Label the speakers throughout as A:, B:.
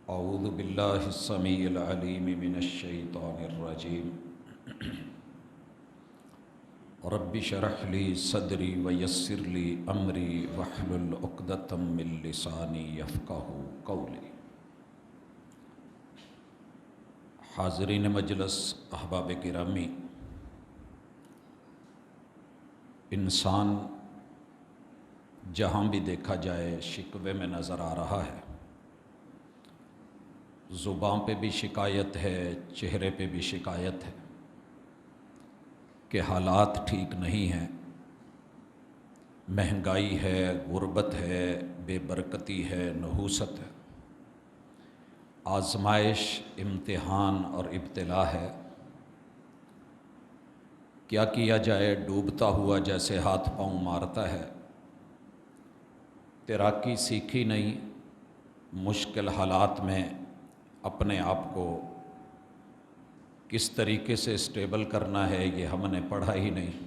A: اعوذ باللہ السمیع العلیم من الشیطان الرجیم رب اشرح لی صدری ویسر لی امری واحلل عقدۃ من لسانی یفقہوا قولی۔ حاضرین مجلس، احباب گرامی، انسان جہاں بھی دیکھا جائے شکوے میں نظر آ رہا ہے۔ زبان پہ بھی شکایت ہے، چہرے پہ بھی شکایت ہے کہ حالات ٹھیک نہیں ہیں، مہنگائی ہے، غربت ہے، بے برکتی ہے، نحوست ہے، آزمائش، امتحان اور ابتلا ہے۔ کیا کیا جائے؟ ڈوبتا ہوا جیسے ہاتھ پاؤں مارتا ہے، تیراکی سیکھی نہیں، مشکل حالات میں اپنے آپ کو کس طریقے سے اسٹیبل کرنا ہے یہ ہم نے پڑھا ہی نہیں۔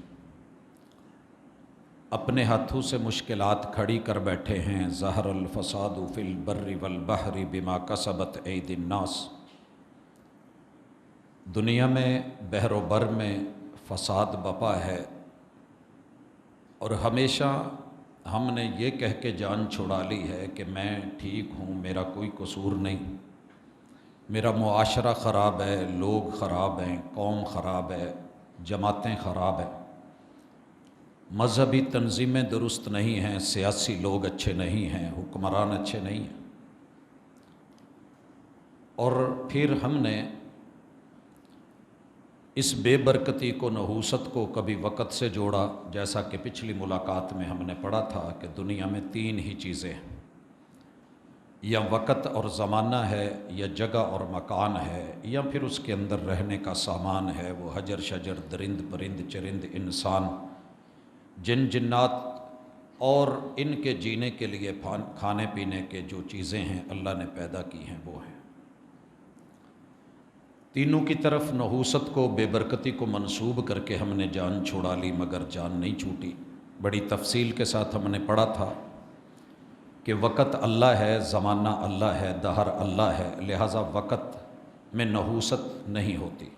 A: اپنے ہاتھوں سے مشکلات کھڑی کر بیٹھے ہیں۔ ظہر الفساد فی البر والبحر بما کسبت ایدی الناس۔ دنیا میں بحر و بر میں فساد بپا ہے، اور ہمیشہ ہم نے یہ کہہ کے جان چھڑا لی ہے کہ میں ٹھیک ہوں، میرا کوئی قصور نہیں، میرا معاشرہ خراب ہے، لوگ خراب ہیں، قوم خراب ہے، جماعتیں خراب ہیں، مذہبی تنظیمیں درست نہیں ہیں، سیاسی لوگ اچھے نہیں ہیں، حکمران اچھے نہیں ہیں۔ اور پھر ہم نے اس بے برکتی کو، نحوست کو کبھی وقت سے جوڑا، جیسا کہ پچھلی ملاقات میں ہم نے پڑھا تھا کہ دنیا میں تین ہی چیزیں ہیں، یا وقت اور زمانہ ہے، یا جگہ اور مکان ہے، یا پھر اس کے اندر رہنے کا سامان ہے، وہ حجر شجر، درند پرند چرند، انسان، جن جنات، اور ان کے جینے کے لیے کھانے پینے کے جو چیزیں ہیں اللہ نے پیدا کی ہیں وہ ہیں۔ تینوں کی طرف نحوست کو، بے برکتی کو منسوب کر کے ہم نے جان چھڑا لی، مگر جان نہیں چھوٹی۔ بڑی تفصیل کے ساتھ ہم نے پڑھا تھا کہ وقت اللہ ہے، زمانہ اللہ ہے، دہر اللہ ہے، لہٰذا وقت میں نحوست نہیں ہوتی۔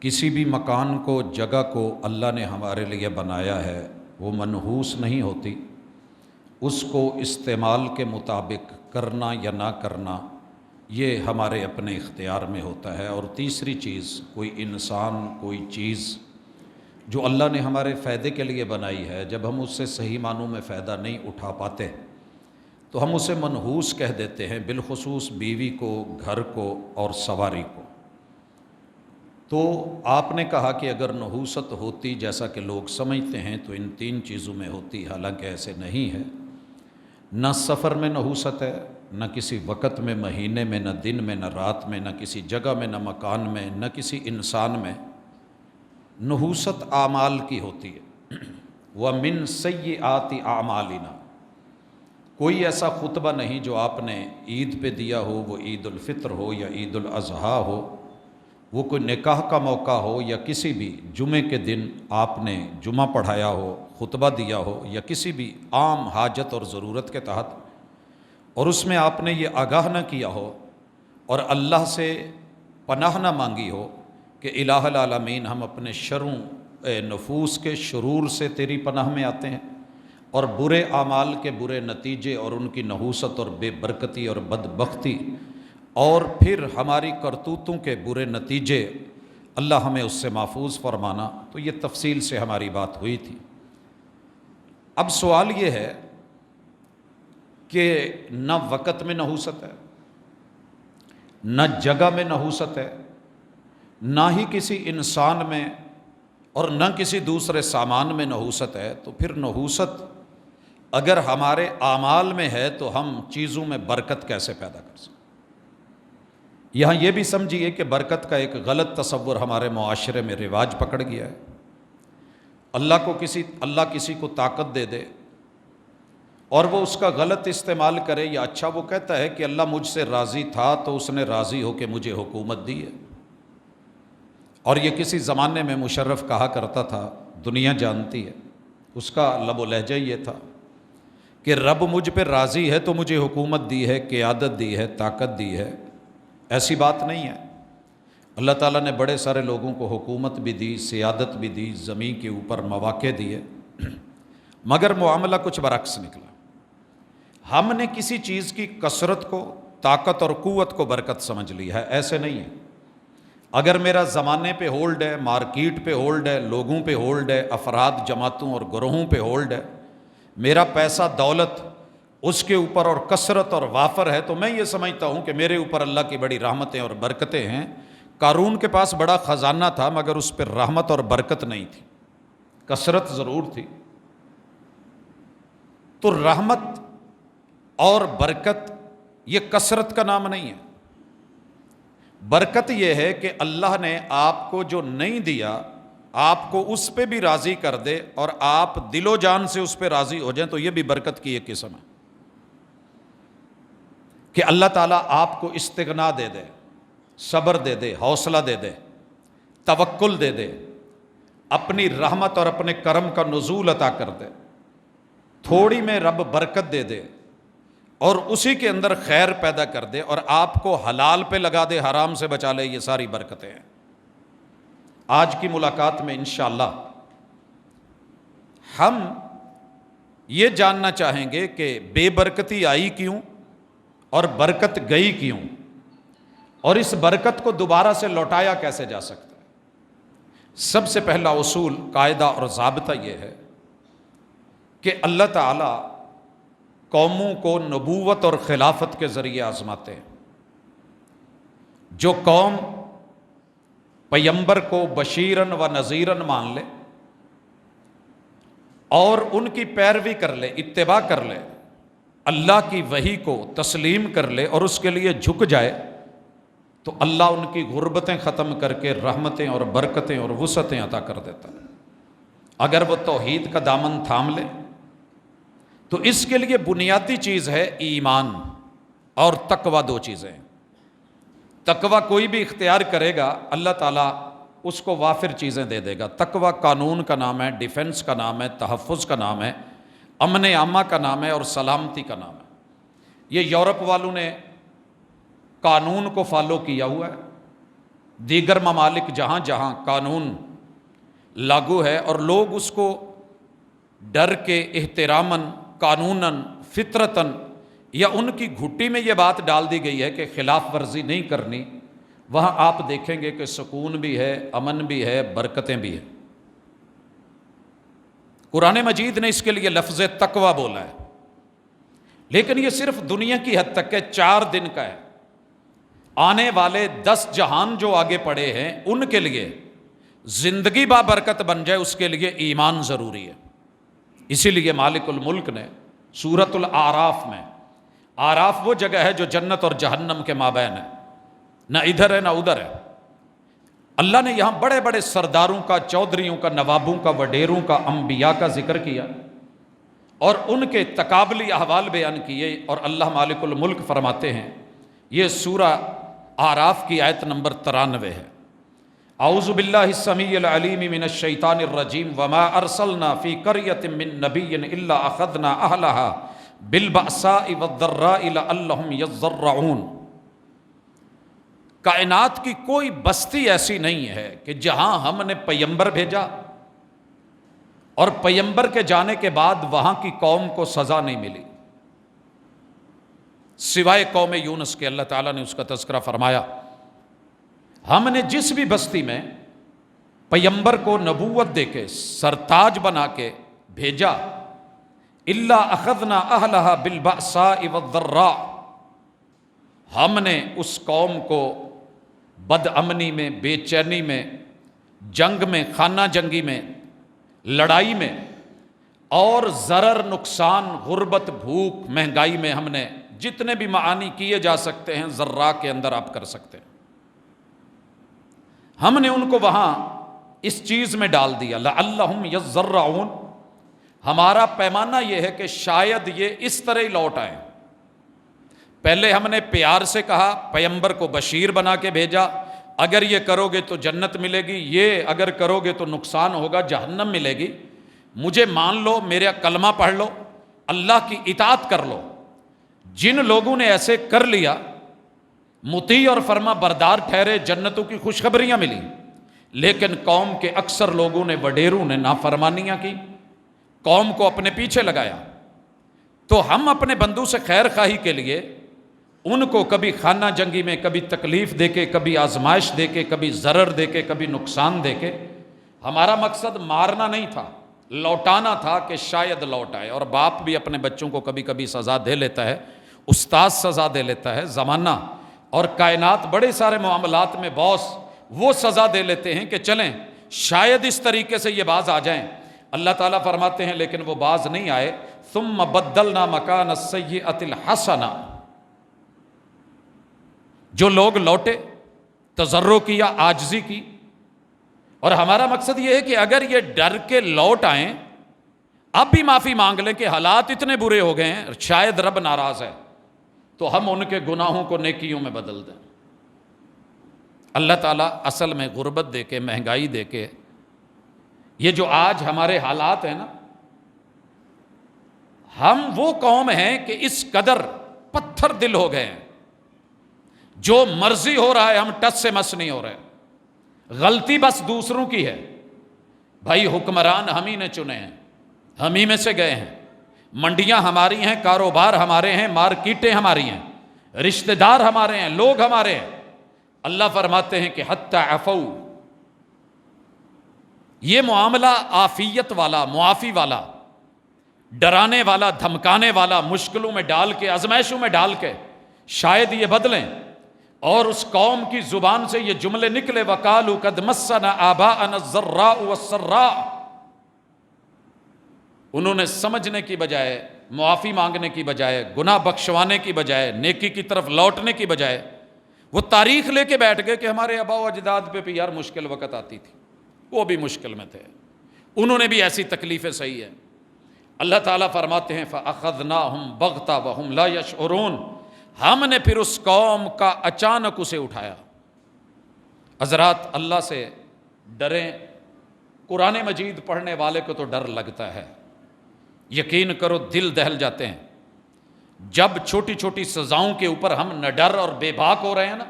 A: کسی بھی مکان کو، جگہ کو اللہ نے ہمارے لیے بنایا ہے، وہ منحوس نہیں ہوتی۔ اس کو استعمال کے مطابق کرنا یا نہ کرنا یہ ہمارے اپنے اختیار میں ہوتا ہے۔ اور تیسری چیز، کوئی انسان، کوئی چیز جو اللہ نے ہمارے فائدے کے لیے بنائی ہے، جب ہم اس سے صحیح معنوں میں فائدہ نہیں اٹھا پاتے تو ہم اسے منحوس کہہ دیتے ہیں، بالخصوص بیوی کو، گھر کو اور سواری کو۔ تو آپ نے کہا کہ اگر نحوست ہوتی جیسا کہ لوگ سمجھتے ہیں تو ان تین چیزوں میں ہوتی، حالانکہ ایسے نہیں ہے۔ نہ سفر میں نحوست ہے، نہ کسی وقت میں، مہینے میں، نہ دن میں، نہ رات میں، نہ کسی جگہ میں، نہ مکان میں، نہ کسی انسان میں۔ نحوست اعمال کی ہوتی ہے۔ وَمِن سَيِّئَاتِ أَعْمَالِنَا۔ کوئی ایسا خطبہ نہیں جو آپ نے عید پہ دیا ہو، وہ عید الفطر ہو یا عید الاضحیٰ ہو، وہ کوئی نکاح کا موقع ہو، یا کسی بھی جمعے کے دن آپ نے جمعہ پڑھایا ہو، خطبہ دیا ہو، یا کسی بھی عام حاجت اور ضرورت کے تحت، اور اس میں آپ نے یہ آگاہ نہ کیا ہو اور اللہ سے پناہ نہ مانگی ہو کہ الہ العالمین، ہم اپنے شروں نفوس کے شرور سے تیری پناہ میں آتے ہیں، اور برے اعمال کے برے نتیجے اور ان کی نحوست اور بے برکتی اور بدبختی، اور پھر ہماری کرتوتوں کے برے نتیجے، اللہ ہمیں اس سے محفوظ فرمانا۔ تو یہ تفصیل سے ہماری بات ہوئی تھی۔ اب سوال یہ ہے کہ نہ وقت میں نحوست ہے، نہ جگہ میں نحوست ہے، نہ ہی کسی انسان میں اور نہ کسی دوسرے سامان میں نحوست ہے، تو پھر نحوست اگر ہمارے اعمال میں ہے تو ہم چیزوں میں برکت کیسے پیدا کر سکتے؟ یہاں یہ بھی سمجھیے کہ برکت کا ایک غلط تصور ہمارے معاشرے میں رواج پکڑ گیا ہے۔ اللہ کسی کو طاقت دے دے اور وہ اس کا غلط استعمال کرے، یا اچھا وہ کہتا ہے کہ اللہ مجھ سے راضی تھا تو اس نے راضی ہو کے مجھے حکومت دی ہے۔ اور یہ کسی زمانے میں مشرف کہا کرتا تھا، دنیا جانتی ہے، اس کا لب و لہجہ یہ تھا کہ رب مجھ پہ راضی ہے تو مجھے حکومت دی ہے، قیادت دی ہے، طاقت دی ہے، ایسی بات نہیں ہے۔ اللہ تعالیٰ نے بڑے سارے لوگوں کو حکومت بھی دی، سیادت بھی دی، زمین کے اوپر مواقع دیے، مگر معاملہ کچھ برعکس نکلا۔ ہم نے کسی چیز کی کثرت کو، طاقت اور قوت کو برکت سمجھ لی ہے، ایسے نہیں ہے۔ اگر میرا زمانے پہ ہولڈ ہے، مارکیٹ پہ ہولڈ ہے، لوگوں پہ ہولڈ ہے، افراد، جماعتوں اور گروہوں پہ ہولڈ ہے، میرا پیسہ، دولت اس کے اوپر اور کثرت اور وافر ہے، تو میں یہ سمجھتا ہوں کہ میرے اوپر اللہ کی بڑی رحمتیں اور برکتیں ہیں۔ قارون کے پاس بڑا خزانہ تھا مگر اس پہ رحمت اور برکت نہیں تھی، کثرت ضرور تھی۔ تو رحمت اور برکت یہ کثرت کا نام نہیں ہے۔ برکت یہ ہے کہ اللہ نے آپ کو جو نہیں دیا، آپ کو اس پہ بھی راضی کر دے اور آپ دل و جان سے اس پہ راضی ہو جائیں، تو یہ بھی برکت کی ایک قسم ہے کہ اللہ تعالیٰ آپ کو استغنا دے دے، صبر دے دے، حوصلہ دے دے، توکل دے دے، اپنی رحمت اور اپنے کرم کا نزول عطا کر دے، تھوڑی میں رب برکت دے دے اور اسی کے اندر خیر پیدا کر دے اور آپ کو حلال پہ لگا دے، حرام سے بچا لے، یہ ساری برکتیں ہیں۔ آج کی ملاقات میں انشاءاللہ ہم یہ جاننا چاہیں گے کہ بے برکتی آئی کیوں اور برکت گئی کیوں، اور اس برکت کو دوبارہ سے لوٹایا کیسے جا سکتا ہے۔ سب سے پہلا اصول، قاعدہ اور ضابطہ یہ ہے کہ اللہ تعالیٰ قوموں کو نبوت اور خلافت کے ذریعے آزماتے ہیں۔ جو قوم پیغمبر کو بشیرن و نذیرن مان لے اور ان کی پیروی کر لے، اتباع کر لے، اللہ کی وحی کو تسلیم کر لے اور اس کے لیے جھک جائے، تو اللہ ان کی غربتیں ختم کر کے رحمتیں اور برکتیں اور وسعتیں عطا کر دیتا ہے۔ اگر وہ توحید کا دامن تھام لے تو اس کے لیے بنیادی چیز ہے ایمان اور تقوی، دو چیزیں۔ تقوی کوئی بھی اختیار کرے گا اللہ تعالیٰ اس کو وافر چیزیں دے دے گا۔ تقوی قانون کا نام ہے، ڈیفنس کا نام ہے، تحفظ کا نام ہے، امن عامہ کا نام ہے اور سلامتی کا نام ہے۔ یہ یورپ والوں نے قانون کو فالو کیا ہوا ہے، دیگر ممالک جہاں جہاں قانون لاگو ہے اور لوگ اس کو ڈر کے، احتراماً، قانوناً، فطرتاً، یا ان کی گھٹی میں یہ بات ڈال دی گئی ہے کہ خلاف ورزی نہیں کرنی، وہاں آپ دیکھیں گے کہ سکون بھی ہے، امن بھی ہے، برکتیں بھی ہیں۔ قرآن مجید نے اس کے لیے لفظ تقوی بولا ہے، لیکن یہ صرف دنیا کی حد تک ہے، 4 دن کا ہے۔ آنے والے 10 جہان جو آگے پڑے ہیں ان کے لیے زندگی بابرکت بن جائے، اس کے لیے ایمان ضروری ہے۔ اسی لیے مالک الملک نے سورۃ الاعراف میں، اعراف وہ جگہ ہے جو جنت اور جہنم کے مابین ہے، نہ ادھر ہے نہ ادھر ہے۔ اللہ نے یہاں بڑے بڑے سرداروں کا، چودھریوں کا، نوابوں کا، وڈیروں کا، انبیاء کا ذکر کیا اور ان کے تقابلی احوال بیان کیے، اور اللہ مالک الملک فرماتے ہیں، یہ سورہ اعراف کی آیت نمبر 93 ہے۔ اعوذ باللہ السمیع العلیم من الشیطان الرجیم وما ارسلنا فی قریۃ من نبی الا اخذنا اہلها بالبأساء والضراء لعلہم یضرعون۔ کائنات کی کوئی بستی ایسی نہیں ہے کہ جہاں ہم نے پیغمبر بھیجا اور پیغمبر کے جانے کے بعد وہاں کی قوم کو سزا نہیں ملی، سوائے قوم یونس کے۔ اللہ تعالیٰ نے اس کا تذکرہ فرمایا، ہم نے جس بھی بستی میں پیغمبر کو نبوت دے کے، سرتاج بنا کے بھیجا، الا اخذنا اہلہا بالبأساء والضراء، ہم نے اس قوم کو بد امنی میں، بے چینی میں، جنگ میں، خانہ جنگی میں، لڑائی میں اور ضرر، نقصان، غربت، بھوک، مہنگائی میں، ہم نے جتنے بھی معانی کیے جا سکتے ہیں ذرا کے اندر آپ کر سکتے ہیں، ہم نے ان کو وہاں اس چیز میں ڈال دیا، لعلہم یضرعون۔ ہمارا پیمانہ یہ ہے کہ شاید یہ اس طرح ہی لوٹ آئیں۔ پہلے ہم نے پیار سے کہا، پیغمبر کو بشیر بنا کے بھیجا، اگر یہ کرو گے تو جنت ملے گی، یہ اگر کرو گے تو نقصان ہوگا، جہنم ملے گی، مجھے مان لو، میرا کلمہ پڑھ لو، اللہ کی اطاعت کر لو۔ جن لوگوں نے ایسے کر لیا، مطیع اور فرما بردار ٹھہرے، جنتوں کی خوشخبریاں ملی۔ لیکن قوم کے اکثر لوگوں نے، وڈیروں نے نافرمانیاں کی، قوم کو اپنے پیچھے لگایا۔ تو ہم اپنے بندوں سے خیر خواہی کے لیے ان کو کبھی خانہ جنگی میں، کبھی تکلیف دے کے، کبھی آزمائش دے کے، کبھی ضرر دے کے، کبھی نقصان دے کے، ہمارا مقصد مارنا نہیں تھا، لوٹانا تھا کہ شاید لوٹ آئے۔ اور باپ بھی اپنے بچوں کو کبھی کبھی سزا دے لیتا ہے، استاد سزا دے لیتا ہے، زمانہ اور کائنات بڑے سارے معاملات میں باس وہ سزا دے لیتے ہیں کہ چلیں شاید اس طریقے سے یہ باز آ جائیں۔ اللہ تعالیٰ فرماتے ہیں لیکن وہ باز نہیں آئے۔ ثم بدلنا مکان السیئۃ الحسنہ، جو لوگ لوٹے، تضرع کیا، عاجزی کی۔ اور ہمارا مقصد یہ ہے کہ اگر یہ ڈر کے لوٹ آئیں، اب بھی معافی مانگ لیں کہ حالات اتنے برے ہو گئے ہیں، شاید رب ناراض ہے، تو ہم ان کے گناہوں کو نیکیوں میں بدل دیں۔ اللہ تعالیٰ اصل میں غربت دے کے، مہنگائی دے کے، یہ جو آج ہمارے حالات ہیں نا، ہم وہ قوم ہیں کہ اس قدر پتھر دل ہو گئے ہیں، جو مرضی ہو رہا ہے ہم ٹس سے مس نہیں ہو رہے، غلطی بس دوسروں کی ہے۔ بھائی حکمران ہم ہی نے چنے ہیں، ہم ہی میں سے گئے ہیں، منڈیاں ہماری ہیں، کاروبار ہمارے ہیں، مارکیٹیں ہماری ہیں، رشتہ دار ہمارے ہیں، لوگ ہمارے ہیں۔ اللہ فرماتے ہیں کہ حتی عفو، یہ معاملہ عافیت والا، معافی والا، ڈرانے والا، دھمکانے والا، مشکلوں میں ڈال کے، آزمائشوں میں ڈال کے شاید یہ بدلیں۔ اور اس قوم کی زبان سے یہ جملے نکلے، وَقَالُوا قَدْ مَسَّنَا آبَاءَنَا الضَّرَّاءُ وَالسَّرَّاءُ، انہوں نے سمجھنے کی بجائے، معافی مانگنے کی بجائے، گناہ بخشوانے کی بجائے، نیکی کی طرف لوٹنے کی بجائے، وہ تاریخ لے کے بیٹھ گئے کہ ہمارے آباء و اجداد پہ بھی یار مشکل وقت آتی تھی، وہ بھی مشکل میں تھے، انہوں نے بھی ایسی تکلیفیں سہی ہیں۔ اللہ تعالیٰ فرماتے ہیں فَأَخَذْنَاهُمْ بَغْتَةً وَهُمْ لَا يَشْعُرُونَ، ہم نے پھر اس قوم کا اچانک اسے اٹھایا۔ حضرات اللہ سے ڈریں، قرآن مجید پڑھنے والے کو تو ڈر لگتا ہے، یقین کرو دل دہل جاتے ہیں جب چھوٹی چھوٹی سزاؤں کے اوپر ہم نڈر اور بے باک ہو رہے ہیں نا،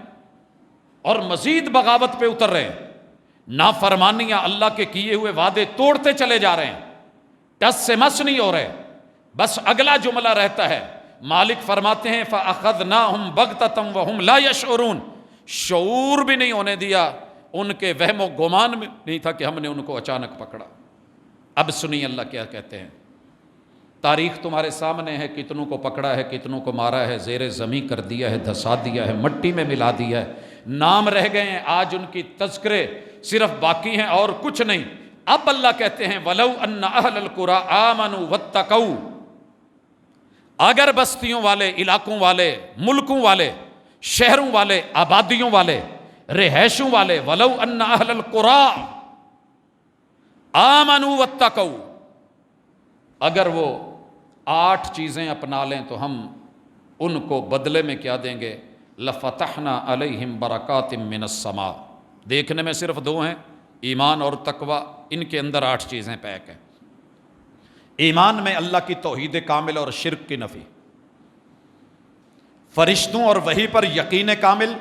A: اور مزید بغاوت پہ اتر رہے ہیں، نافرمانیاں، اللہ کے کیے ہوئے وعدے توڑتے چلے جا رہے ہیں، ٹس سے مس نہیں ہو رہے، بس اگلا جملہ رہتا ہے۔ مالک فرماتے ہیں فَأَخَذْنَاهُمْ بَغْتَةً وَهُمْ لَا يَشْعُرُونَ، شعور بھی نہیں ہونے دیا، ان کے وہم و گمان میں نہیں تھا کہ ہم نے ان کو اچانک پکڑا۔ اب سنیے اللہ کیا کہتے ہیں، تاریخ تمہارے سامنے ہے، کتنوں کو پکڑا ہے، کتنوں کو مارا ہے، زیر زمین کر دیا ہے، دھسا دیا ہے، مٹی میں ملا دیا ہے، نام رہ گئے ہیں، آج ان کی تذکرے صرف باقی ہیں اور کچھ نہیں۔ اب اللہ کہتے ہیں وَلَوْ أَنَّ أَهْلَ الْقُرَىٰ آمَنُوا وَاتَّقَوْا، اگر بستیوں والے، علاقوں والے، ملکوں والے، شہروں والے، آبادیوں والے، رہائشوں والے، وَلَوْ أَنَّ أَهْلَ الْقُرَىٰ آمَنُوا وَاتَّقَوْا، اگر وہ 8 چیزیں اپنا لیں تو ہم ان کو بدلے میں کیا دیں گے، لَفَتَحْنَا عَلَيْهِمْ بَرَكَاتٍ مِّنَ السَّمَاءِ، دیکھنے میں صرف 2 ہیں، ایمان اور تقوی، ان کے اندر 8 چیزیں پیک ہیں۔ ایمان میں اللہ کی توحید کامل اور شرک کی نفی، فرشتوں اور وحی پر یقین کامل،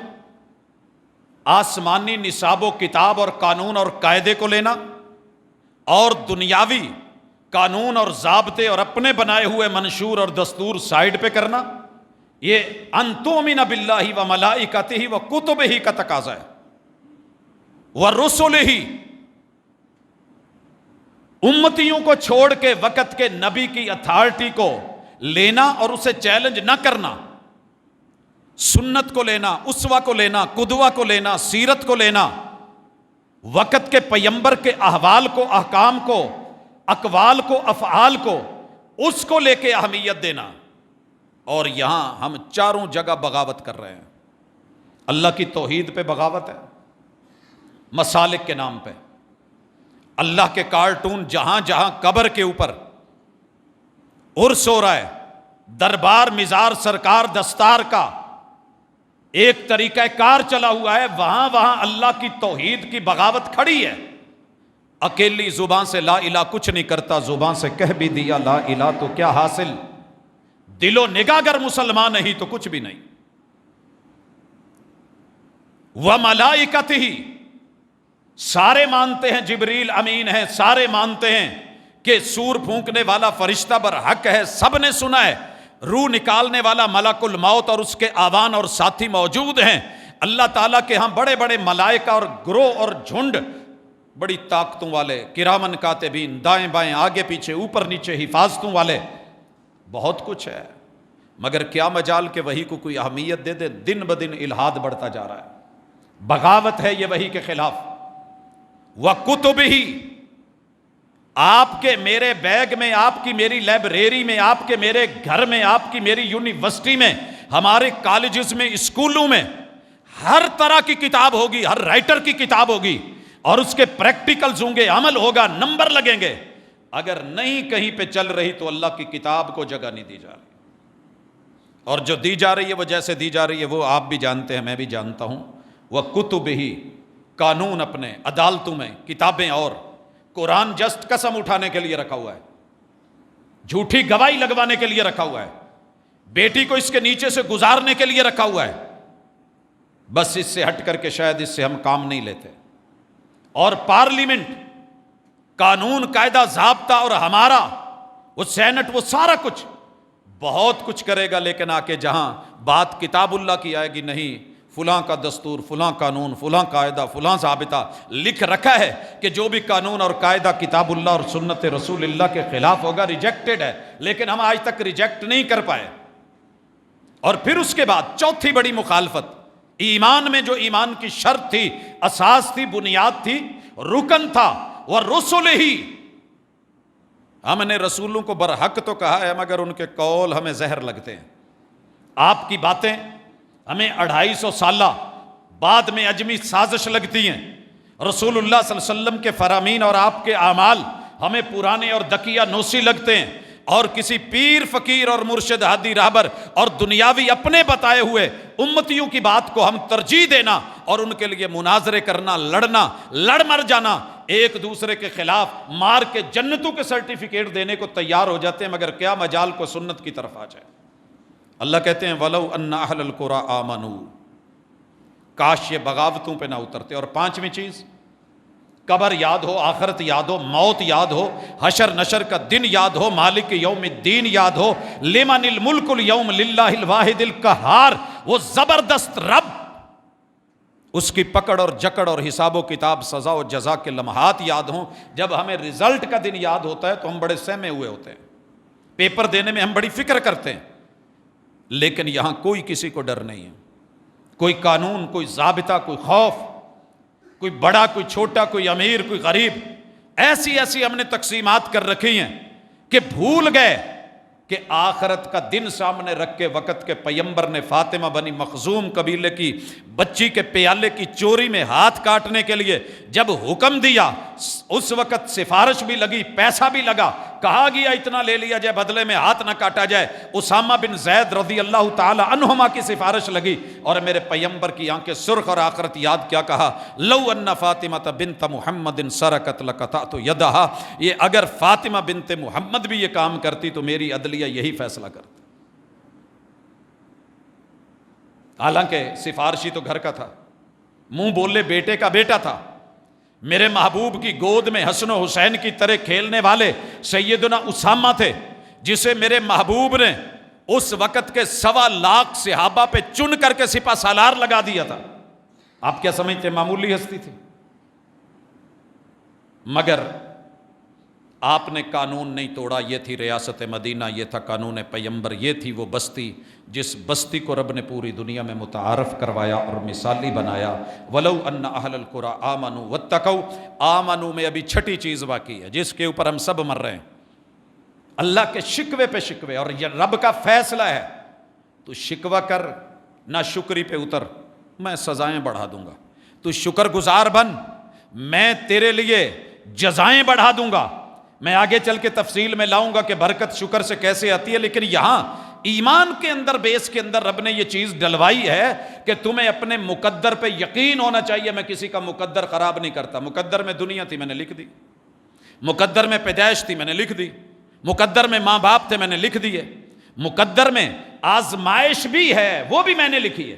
A: آسمانی نصاب و کتاب اور قانون اور قاعدے کو لینا، اور دنیاوی قانون اور ضابطے اور اپنے بنائے ہوئے منشور اور دستور سائیڈ پہ کرنا، یہ ان تؤمن باللہ و ملائکتہ و کتبہ کا تقاضا ہے، ورسلہ، امتیوں کو چھوڑ کے وقت کے نبی کی اتھارٹی کو لینا اور اسے چیلنج نہ کرنا، سنت کو لینا، اسوہ کو لینا، قدوہ کو لینا، سیرت کو لینا، وقت کے پیمبر کے احوال کو، احکام کو، اقوال کو، افعال کو، اس کو لے کے اہمیت دینا۔ اور یہاں ہم چاروں جگہ بغاوت کر رہے ہیں، اللہ کی توحید پہ بغاوت ہے، مسالک کے نام پہ، اللہ کے کارٹون جہاں جہاں قبر کے اوپر عرس ہو رہا ہے، دربار مزار سرکار دستار کا ایک طریقہ کار چلا ہوا ہے، وہاں وہاں اللہ کی توحید کی بغاوت کھڑی ہے۔ اکیلی زبان سے لا الہ کچھ نہیں کرتا، زبان سے کہہ بھی دیا لا الہ تو کیا حاصل، دل و نگاہ اگر مسلمان نہیں تو کچھ بھی نہیں. وَمَلَائِكَتِهِ، سارے مانتے ہیں جبریل امین ہے، سارے مانتے ہیں کہ سور پھونکنے والا فرشتہ برحق ہے، سب نے سنا ہے. روح نکالنے والا ملک الموت اور اس کے آوان اور ساتھی موجود ہیں. اللہ تعالیٰ کے ہاں بڑے بڑے ملائکہ اور گروہ اور جھنڈ، بڑی طاقتوں والے، کرامن کاتبین، دائیں بائیں آگے پیچھے اوپر نیچے حفاظتوں والے، بہت کچھ ہے. مگر کیا مجال کہ وحی کو کوئی اہمیت دے دے. دن بدن الہاد بڑھتا جا رہا ہے، بغاوت ہے یہ وحی کے خلاف. وَكُتُبِهِ، آپ کے میرے بیگ میں، آپ کی میری لائبریری میں، آپ کے میرے گھر میں، آپ کی میری یونیورسٹی میں، ہمارے کالجز میں، اسکولوں میں ہر طرح کی کتاب ہوگی، ہر رائٹر کی کتاب ہوگی، اور اس کے پریکٹیکلز ہوں گے، عمل ہوگا، نمبر لگیں گے. اگر نہیں کہیں پہ چل رہی تو اللہ کی کتاب کو جگہ نہیں دی جا رہی. اور جو دی جا رہی ہے وہ جیسے دی جا رہی ہے وہ آپ بھی جانتے ہیں، میں بھی جانتا ہوں. وَكُتُبِهِ، قانون اپنے عدالتوں میں، کتابیں. اور قرآن جسٹ قسم اٹھانے کے لیے رکھا ہوا ہے، جھوٹی گواہی لگوانے کے لیے رکھا ہوا ہے، بیٹی کو اس کے نیچے سے گزارنے کے لیے رکھا ہوا ہے. بس اس سے ہٹ کر کے شاید اس سے ہم کام نہیں لیتے. اور پارلیمنٹ، قانون قاعدہ ضابطہ، اور ہمارا وہ سینٹ، وہ سارا کچھ بہت کچھ کرے گا، لیکن آ کے جہاں بات کتاب اللہ کی آئے گی، نہیں، فلاں کا دستور، فلاں قانون، فلاں قاعدہ، فلاں ضابطہ لکھ رکھا ہے کہ جو بھی قانون اور قاعدہ کتاب اللہ اور سنت رسول اللہ کے خلاف ہوگا ریجیکٹڈ ہے. لیکن ہم آج تک ریجیکٹ نہیں کر پائے. اور پھر اس کے بعد چوتھی بڑی مخالفت، ایمان میں جو ایمان کی شرط تھی، اساس تھی، بنیاد تھی، رکن تھا، وَرُسُلِهِ، ہم نے رسولوں کو برحق تو کہا ہے مگر ان کے قول ہمیں زہر لگتے ہیں. آپ کی باتیں ہمیں 250 سالہ بعد میں عجمی سازش لگتی ہیں. رسول اللہ صلی اللہ علیہ وسلم کے فرامین اور آپ کے اعمال ہمیں پرانے اور دکیہ نوسی لگتے ہیں. اور کسی پیر فقیر اور مرشد ہادی راہبر اور دنیاوی اپنے بتائے ہوئے امتیوں کی بات کو ہم ترجیح دینا اور ان کے لیے مناظرے کرنا، لڑنا، لڑ مر جانا، ایک دوسرے کے خلاف مار کے جنتوں کے سرٹیفکیٹ دینے کو تیار ہو جاتے ہیں. مگر کیا مجال کو سنت کی طرف آ جائے. اللہ کہتے ہیں وَلَوْ أَنَّ أَهْلَ الْقُرَىٰ آمَنُوا، کاش یہ بغاوتوں پہ نہ اترتے. اور پانچویں چیز، قبر یاد ہو، آخرت یاد ہو، موت یاد ہو، حشر نشر کا دن یاد ہو، مالک یوم الدین یاد ہو، لمن الملک اليوم للہ الواحد القہار، وہ زبردست رب، اس کی پکڑ اور جکڑ اور حساب و کتاب، سزا و جزا کے لمحات یاد ہوں. جب ہمیں رزلٹ کا دن یاد ہوتا ہے تو ہم بڑے سہمے ہوئے ہوتے ہیں، پیپر دینے میں ہم بڑی فکر کرتے ہیں. لیکن یہاں کوئی کسی کو ڈر نہیں ہے، کوئی قانون، کوئی ضابطہ، کوئی خوف، کوئی بڑا، کوئی چھوٹا، کوئی امیر، کوئی غریب. ایسی ایسی ہم نے تقسیمات کر رکھی ہیں کہ بھول گئے کہ آخرت کا دن سامنے رکھ کے وقت کے پیمبر نے فاطمہ بنی مخزوم قبیلے کی بچی کے پیالے کی چوری میں ہاتھ کاٹنے کے لیے جب حکم دیا، اس وقت سفارش بھی لگی، پیسہ بھی لگا، کہا گیا اتنا لے لیا جائے، بدلے میں ہاتھ نہ کاٹا جائے. اسامہ بن زید رضی اللہ تعالی عنہما کی سفارش لگی اور میرے پیمبر کی آنکھیں سرخ اور آخرت یاد. کیا کہا؟ لو ان فاطمہ بنت محمد سرقت لقطعت یدہا، یہ اگر فاطمہ بنت محمد بھی یہ کام کرتی تو میری عدلیہ یہی فیصلہ کرتی. حالانکہ سفارشی تو گھر کا تھا، منہ بولے بیٹے کا بیٹا تھا. میرے محبوب کی گود میں حسن و حسین کی طرح کھیلنے والے سیدنا اسامہ تھے، جسے میرے محبوب نے اس وقت کے 1.25 لاکھ صحابہ پہ چن کر کے سپہ سالار لگا دیا تھا. آپ کیا سمجھتے معمولی ہستی تھی؟ مگر آپ نے قانون نہیں توڑا. یہ تھی ریاست مدینہ، یہ تھا قانون پیمبر، یہ تھی وہ بستی جس بستی کو رب نے پوری دنیا میں متعارف کروایا اور مثالی بنایا. وَلَوْ أَنَّ أَهْلَ الْقُرَىٰ آمَنُوا وَاتَّقَوْا، آمنوا میں ابھی چھٹی چیز باقی ہے جس کے اوپر ہم سب مر رہے ہیں. اللہ کے شکوے پہ شکوے، اور یہ رب کا فیصلہ ہے. تو شکوہ کر، نہ شکری پہ اتر، میں سزائیں بڑھا دوں گا. تو شکر گزار بن، میں تیرے لیے جزائیں بڑھا دوں گا. میں آگے چل کے تفصیل میں لاؤں گا کہ برکت شکر سے کیسے آتی ہے. لیکن یہاں ایمان کے اندر، بیس کے اندر رب نے یہ چیز ڈلوائی ہے کہ تمہیں اپنے مقدر پہ یقین ہونا چاہیے. میں کسی کا مقدر خراب نہیں کرتا. مقدر میں دنیا تھی، میں نے لکھ دی. مقدر میں پیدائش تھی، میں نے لکھ دی. مقدر میں ماں باپ تھے، میں نے لکھ دیے. مقدر میں آزمائش بھی ہے، وہ بھی میں نے لکھی ہے،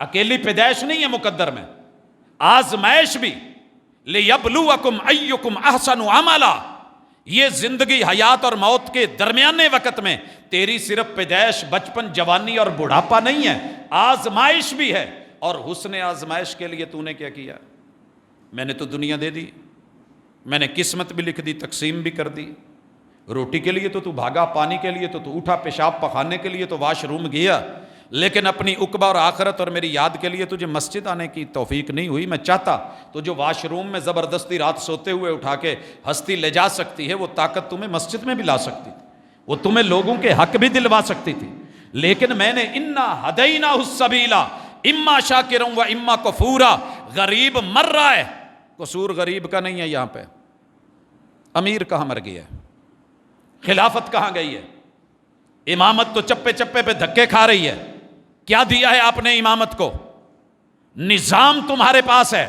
A: اکیلی پیدائش نہیں ہے مقدر میں، آزمائش بھی۔ لِيَبْلُوَكُمْ أَيُّكُمْ أَحْسَنُ عَمَلًا، یہ زندگی حیات اور موت کے درمیانے وقت میں تیری صرف پیدائش، بچپن، جوانی اور بڑھاپا نہیں ہے، آزمائش بھی ہے۔ اور حسن آزمائش کے لیے تو نے کیا کیا؟ میں نے تو دنیا دے دی، میں نے قسمت بھی لکھ دی، تقسیم بھی کر دی۔ روٹی کے لیے تو بھاگا، پانی کے لیے تو اٹھا، پیشاب پخانے کے لیے تو واش روم گیا، لیکن اپنی عقبہ اور آخرت اور میری یاد کے لیے تجھے مسجد آنے کی توفیق نہیں ہوئی۔ میں چاہتا تو جو واش روم میں زبردستی رات سوتے ہوئے اٹھا کے ہستی لے جا سکتی ہے، وہ طاقت تمہیں مسجد میں بھی لا سکتی تھی، وہ تمہیں لوگوں کے حق بھی دلوا سکتی تھی، لیکن میں نے انا ہدیناہ السبیل اما شاکرا و اما کفورا۔ غریب مر رہا ہے، قصور غریب کا نہیں ہے، یہاں پہ امیر کہاں مر گیا ہے، خلافت کہاں گئی ہے، امامت تو چپے چپے پہ دھکے کھا رہی ہے۔ کیا دیا ہے آپ نے امامت کو؟ نظام تمہارے پاس ہے،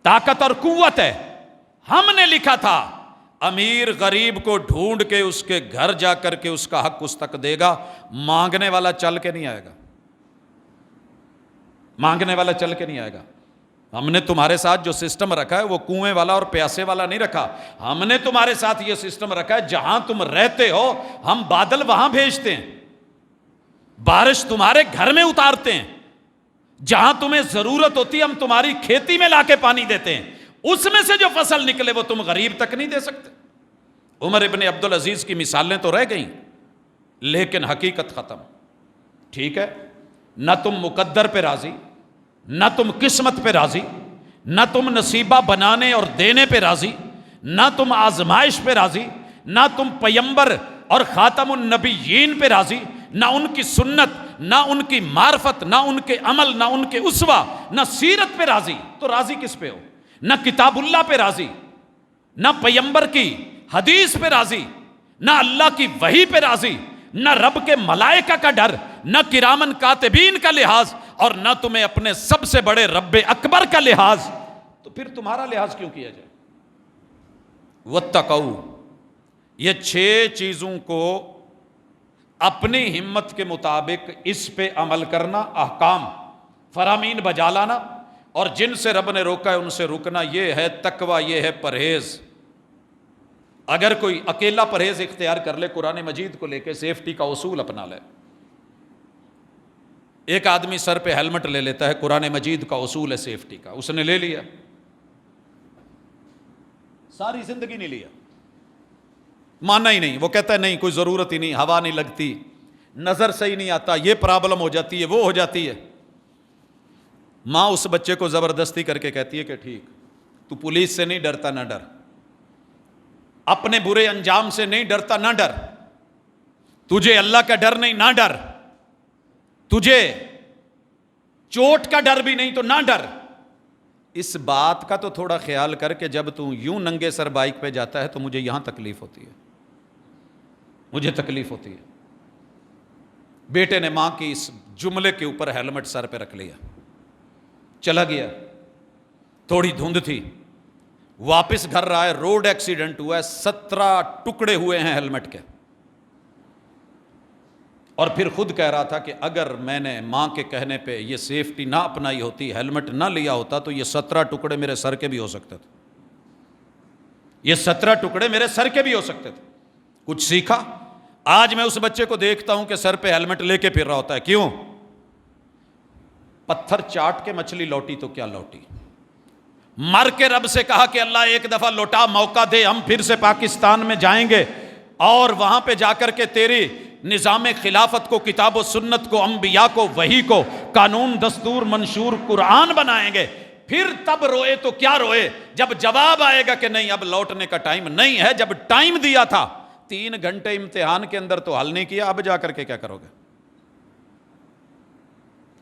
A: طاقت اور قوت ہے۔ ہم نے لکھا تھا امیر غریب کو ڈھونڈ کے اس کے گھر جا کر کے اس کا حق اس تک دے گا، مانگنے والا چل کے نہیں آئے گا، مانگنے والا چل کے نہیں آئے گا۔ ہم نے تمہارے ساتھ جو سسٹم رکھا ہے وہ کنویں والا اور پیاسے والا نہیں رکھا، ہم نے تمہارے ساتھ یہ سسٹم رکھا ہے جہاں تم رہتے ہو ہم بادل وہاں بھیجتے ہیں، بارش تمہارے گھر میں اتارتے ہیں، جہاں تمہیں ضرورت ہوتی ہے ہم تمہاری کھیتی میں لا کے پانی دیتے ہیں، اس میں سے جو فصل نکلے وہ تم غریب تک نہیں دے سکتے۔ عمر ابن عبدالعزیز کی مثالیں تو رہ گئیں، لیکن حقیقت ختم۔ ٹھیک ہے، نہ تم مقدر پہ راضی، نہ تم قسمت پہ راضی، نہ تم نصیبہ بنانے اور دینے پہ راضی، نہ تم آزمائش پہ راضی، نہ تم پیمبر اور خاتم النبیین پہ راضی، نہ ان کی سنت، نہ ان کی معرفت، نہ ان کے عمل، نہ ان کے اسوہ، نہ سیرت پہ راضی، تو راضی کس پہ ہو؟ نہ کتاب اللہ پہ راضی، نہ پیمبر کی حدیث پہ راضی، نہ اللہ کی وحی پہ راضی، نہ رب کے ملائکہ کا ڈر، نہ کرامن کاتبین کا لحاظ، اور نہ تمہیں اپنے سب سے بڑے رب اکبر کا لحاظ، تو پھر تمہارا لحاظ کیوں کیا جائے؟ واتقوا، یہ 6 چیزوں کو اپنی ہمت کے مطابق اس پہ عمل کرنا، احکام فرامین بجا لانا، اور جن سے رب نے روکا ہے ان سے رکنا، یہ ہے تقوی، یہ ہے پرہیز۔ اگر کوئی اکیلا پرہیز اختیار کر لے، قرآن مجید کو لے کے سیفٹی کا اصول اپنا لے، ایک آدمی سر پہ ہیلمٹ لے لیتا ہے، قرآن مجید کا اصول ہے سیفٹی کا، اس نے لے لیا، ساری زندگی نہیں لیا، مانا ہی نہیں، وہ کہتا ہے نہیں کوئی ضرورت ہی نہیں، ہوا نہیں لگتی، نظر صحیح نہیں آتا، یہ پرابلم ہو جاتی ہے، وہ ہو جاتی ہے۔ ماں اس بچے کو زبردستی کر کے کہتی ہے کہ ٹھیک، تو پولیس سے نہیں ڈرتا نہ ڈر، اپنے برے انجام سے نہیں ڈرتا نہ ڈر، تجھے اللہ کا ڈر نہیں نہ ڈر، تجھے چوٹ کا ڈر بھی نہیں تو نہ ڈر۔ اس بات کا تو تھوڑا خیال کر کہ جب تو یوں ننگے سر بائک پہ جاتا ہے تو مجھے یہاں تکلیف ہوتی ہے، مجھے تکلیف ہوتی ہے۔ بیٹے نے ماں کی اس جملے کے اوپر ہیلمٹ سر پہ رکھ لیا، چلا گیا، تھوڑی دھند تھی، واپس گھر رہا ہے، روڈ ایکسیڈنٹ ہوا ہے، 17 ٹکڑے ہوئے ہیں ہیلمٹ کے، اور پھر خود کہہ رہا تھا کہ اگر میں نے ماں کے کہنے پہ یہ سیفٹی نہ اپنائی ہوتی، ہیلمٹ نہ لیا ہوتا تو یہ 17 ٹکڑے میرے سر کے بھی ہو سکتے تھے، یہ 17 ٹکڑے میرے سر کے بھی ہو سکتے تھے۔ کچھ سیکھا؟ آج میں اس بچے کو دیکھتا ہوں کہ سر پہ ہیلمٹ لے کے پھر رہا ہوتا ہے، کیوں؟ پتھر چاٹ کے مچھلی لوٹی تو کیا لوٹی، مر کے رب سے کہا کہ اللہ ایک دفعہ لوٹا، موقع دے، ہم پھر سے پاکستان میں جائیں گے اور وہاں پہ جا کر کے تیری نظام خلافت کو، کتاب و سنت کو، انبیاء کو، وحی کو قانون دستور منشور قرآن بنائیں گے، پھر تب روئے تو کیا روئے جب جواب آئے گا کہ نہیں اب لوٹنے کا ٹائم نہیں ہے۔ جب ٹائم دیا تھا 3 گھنٹے امتحان کے اندر تو حل نہیں کیا، اب جا کر کے کیا کرو گے؟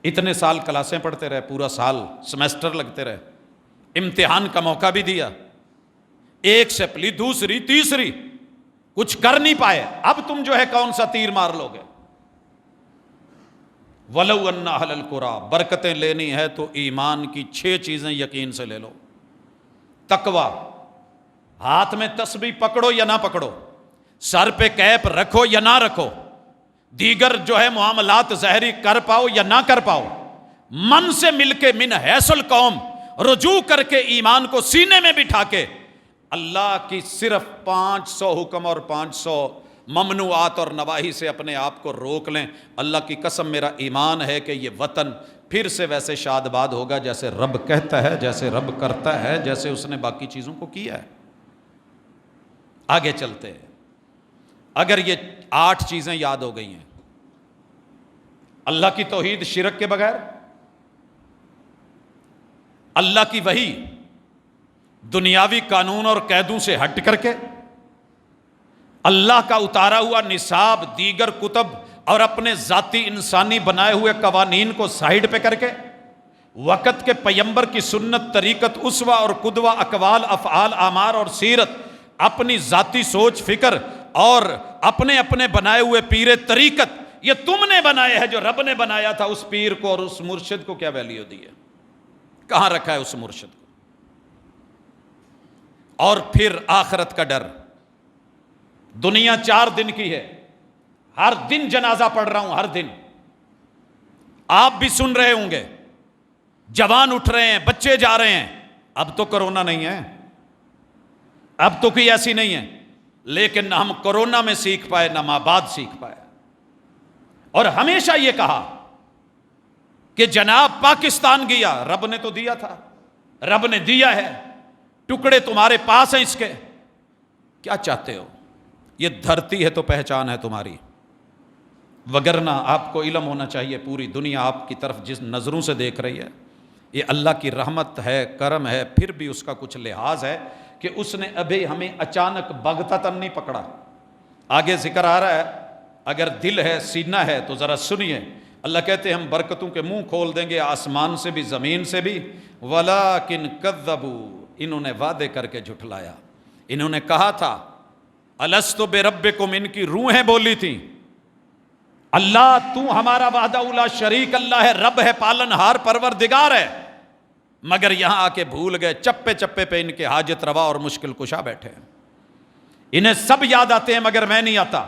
A: اتنے سال کلاسیں پڑھتے رہے، پورا سال سمیسٹر لگتے رہے، امتحان کا موقع بھی دیا، ایک سپلی، دوسری، تیسری، کچھ کر نہیں پائے، اب تم جو ہے کون سا تیر مار لو گے؟ وَلَوْ أَنَّ أَهْلَ الْقُرَىٰ، برکتیں لینی ہے تو ایمان کی 6 چیزیں یقین سے لے لو۔ تقوی، ہاتھ میں تسبیح پکڑو یا نہ پکڑو، سر پہ کیپ رکھو یا نہ رکھو، دیگر جو ہے معاملات ظاہری کر پاؤ یا نہ کر پاؤ، من سے مل کے من حیث القوم رجوع کر کے ایمان کو سینے میں بٹھا کے اللہ کی صرف 500 حکم اور 500 ممنوعات اور نواہی سے اپنے آپ کو روک لیں، اللہ کی قسم میرا ایمان ہے کہ یہ وطن پھر سے ویسے شاد باد ہوگا جیسے رب کہتا ہے، جیسے رب کرتا ہے، جیسے اس نے باقی چیزوں کو کیا ہے۔ آگے چلتے ہیں۔ اگر یہ 8 چیزیں یاد ہو گئی ہیں، اللہ کی توحید شرک کے بغیر، اللہ کی وحی دنیاوی قانون اور قیدوں سے ہٹ کر کے، اللہ کا اتارا ہوا نصاب دیگر کتب اور اپنے ذاتی انسانی بنائے ہوئے قوانین کو سائیڈ پہ کر کے، وقت کے پیمبر کی سنت، طریقت، اسوہ اور قدوہ، اقوال، افعال، اعمار اور سیرت، اپنی ذاتی سوچ، فکر اور اپنے اپنے بنائے ہوئے پیر طریقت، یہ تم نے بنائے ہے، جو رب نے بنایا تھا اس پیر کو اور اس مرشد کو کیا ویلیو دی ہے، کہاں رکھا ہے اس مرشد کو؟ اور پھر آخرت کا ڈر۔ دنیا 4 دن کی ہے، ہر دن جنازہ پڑھ رہا ہوں، ہر دن آپ بھی سن رہے ہوں گے، جوان اٹھ رہے ہیں، بچے جا رہے ہیں۔ اب تو کرونا نہیں ہے، اب تو کوئی ایسی نہیں ہے، لیکن نہ ہم کرونا میں سیکھ پائے، نہ ماں بعد سیکھ پائے۔ اور ہمیشہ یہ کہا کہ جناب پاکستان گیا، رب نے تو دیا تھا، رب نے دیا ہے، ٹکڑے تمہارے پاس ہیں اس کے، کیا چاہتے ہو؟ یہ دھرتی ہے تو پہچان ہے تمہاری، وگرنہ آپ کو علم ہونا چاہیے پوری دنیا آپ کی طرف جس نظروں سے دیکھ رہی ہے، یہ اللہ کی رحمت ہے، کرم ہے، پھر بھی اس کا کچھ لحاظ ہے کہ اس نے ابھی ہمیں اچانک بغتتاً نہیں پکڑا۔ آگے ذکر آ رہا ہے، اگر دل ہے، سینہ ہے تو ذرا سنیے، اللہ کہتے ہیں ہم برکتوں کے منہ کھول دیں گے، آسمان سے بھی زمین سے بھی، وَلَٰكِن كَذَّبُوا، انہوں نے وعدے کر کے جھٹلایا، انہوں نے کہا تھا الستُ بربکم، ان کی روحیں بولی تھیں اللہ تو ہمارا وحدہ لا شریک اللہ ہے، رب ہے، پالن ہار، پروردگار ہے، مگر یہاں آ کے بھول گئے، چپے چپے پہ ان کے حاجت روا اور مشکل کشا بیٹھے ہیں، انہیں سب یاد آتے ہیں مگر میں نہیں آتا۔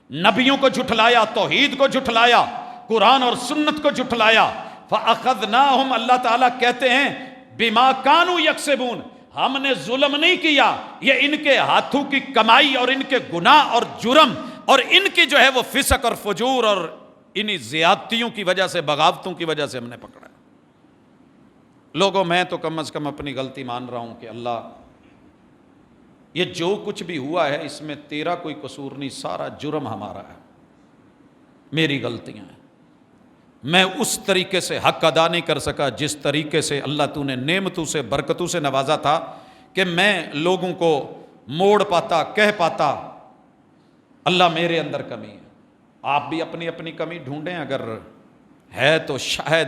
A: نبیوں کو جھٹلایا، توحید کو جھٹلایا، قرآن اور سنت کو جھٹلایا، فَأَخَذْنَاهُمْ، اللہ تعالیٰ کہتے ہیں بِمَا كَانُوا يَكْسِبُونَ، ہم نے ظلم نہیں کیا، یہ ان کے ہاتھوں کی کمائی اور ان کے گناہ اور جرم اور ان کی جو ہے وہ فسق اور فجور اور انہی زیادتیوں کی وجہ سے، بغاوتوں کی وجہ سے ہم نے پکڑا ہے۔ لوگوں، میں تو کم از کم اپنی غلطی مان رہا ہوں کہ اللہ، یہ جو کچھ بھی ہوا ہے اس میں تیرا کوئی قصور نہیں، سارا جرم ہمارا ہے، میری غلطیاں ہیں، میں اس طریقے سے حق ادا نہیں کر سکا جس طریقے سے اللہ تو نے نعمتوں سے، برکتوں سے نوازا تھا کہ میں لوگوں کو موڑ پاتا، کہہ پاتا۔ اللہ میرے اندر کمی ہے، آپ بھی اپنی اپنی کمی ڈھونڈیں، اگر ہے تو شاید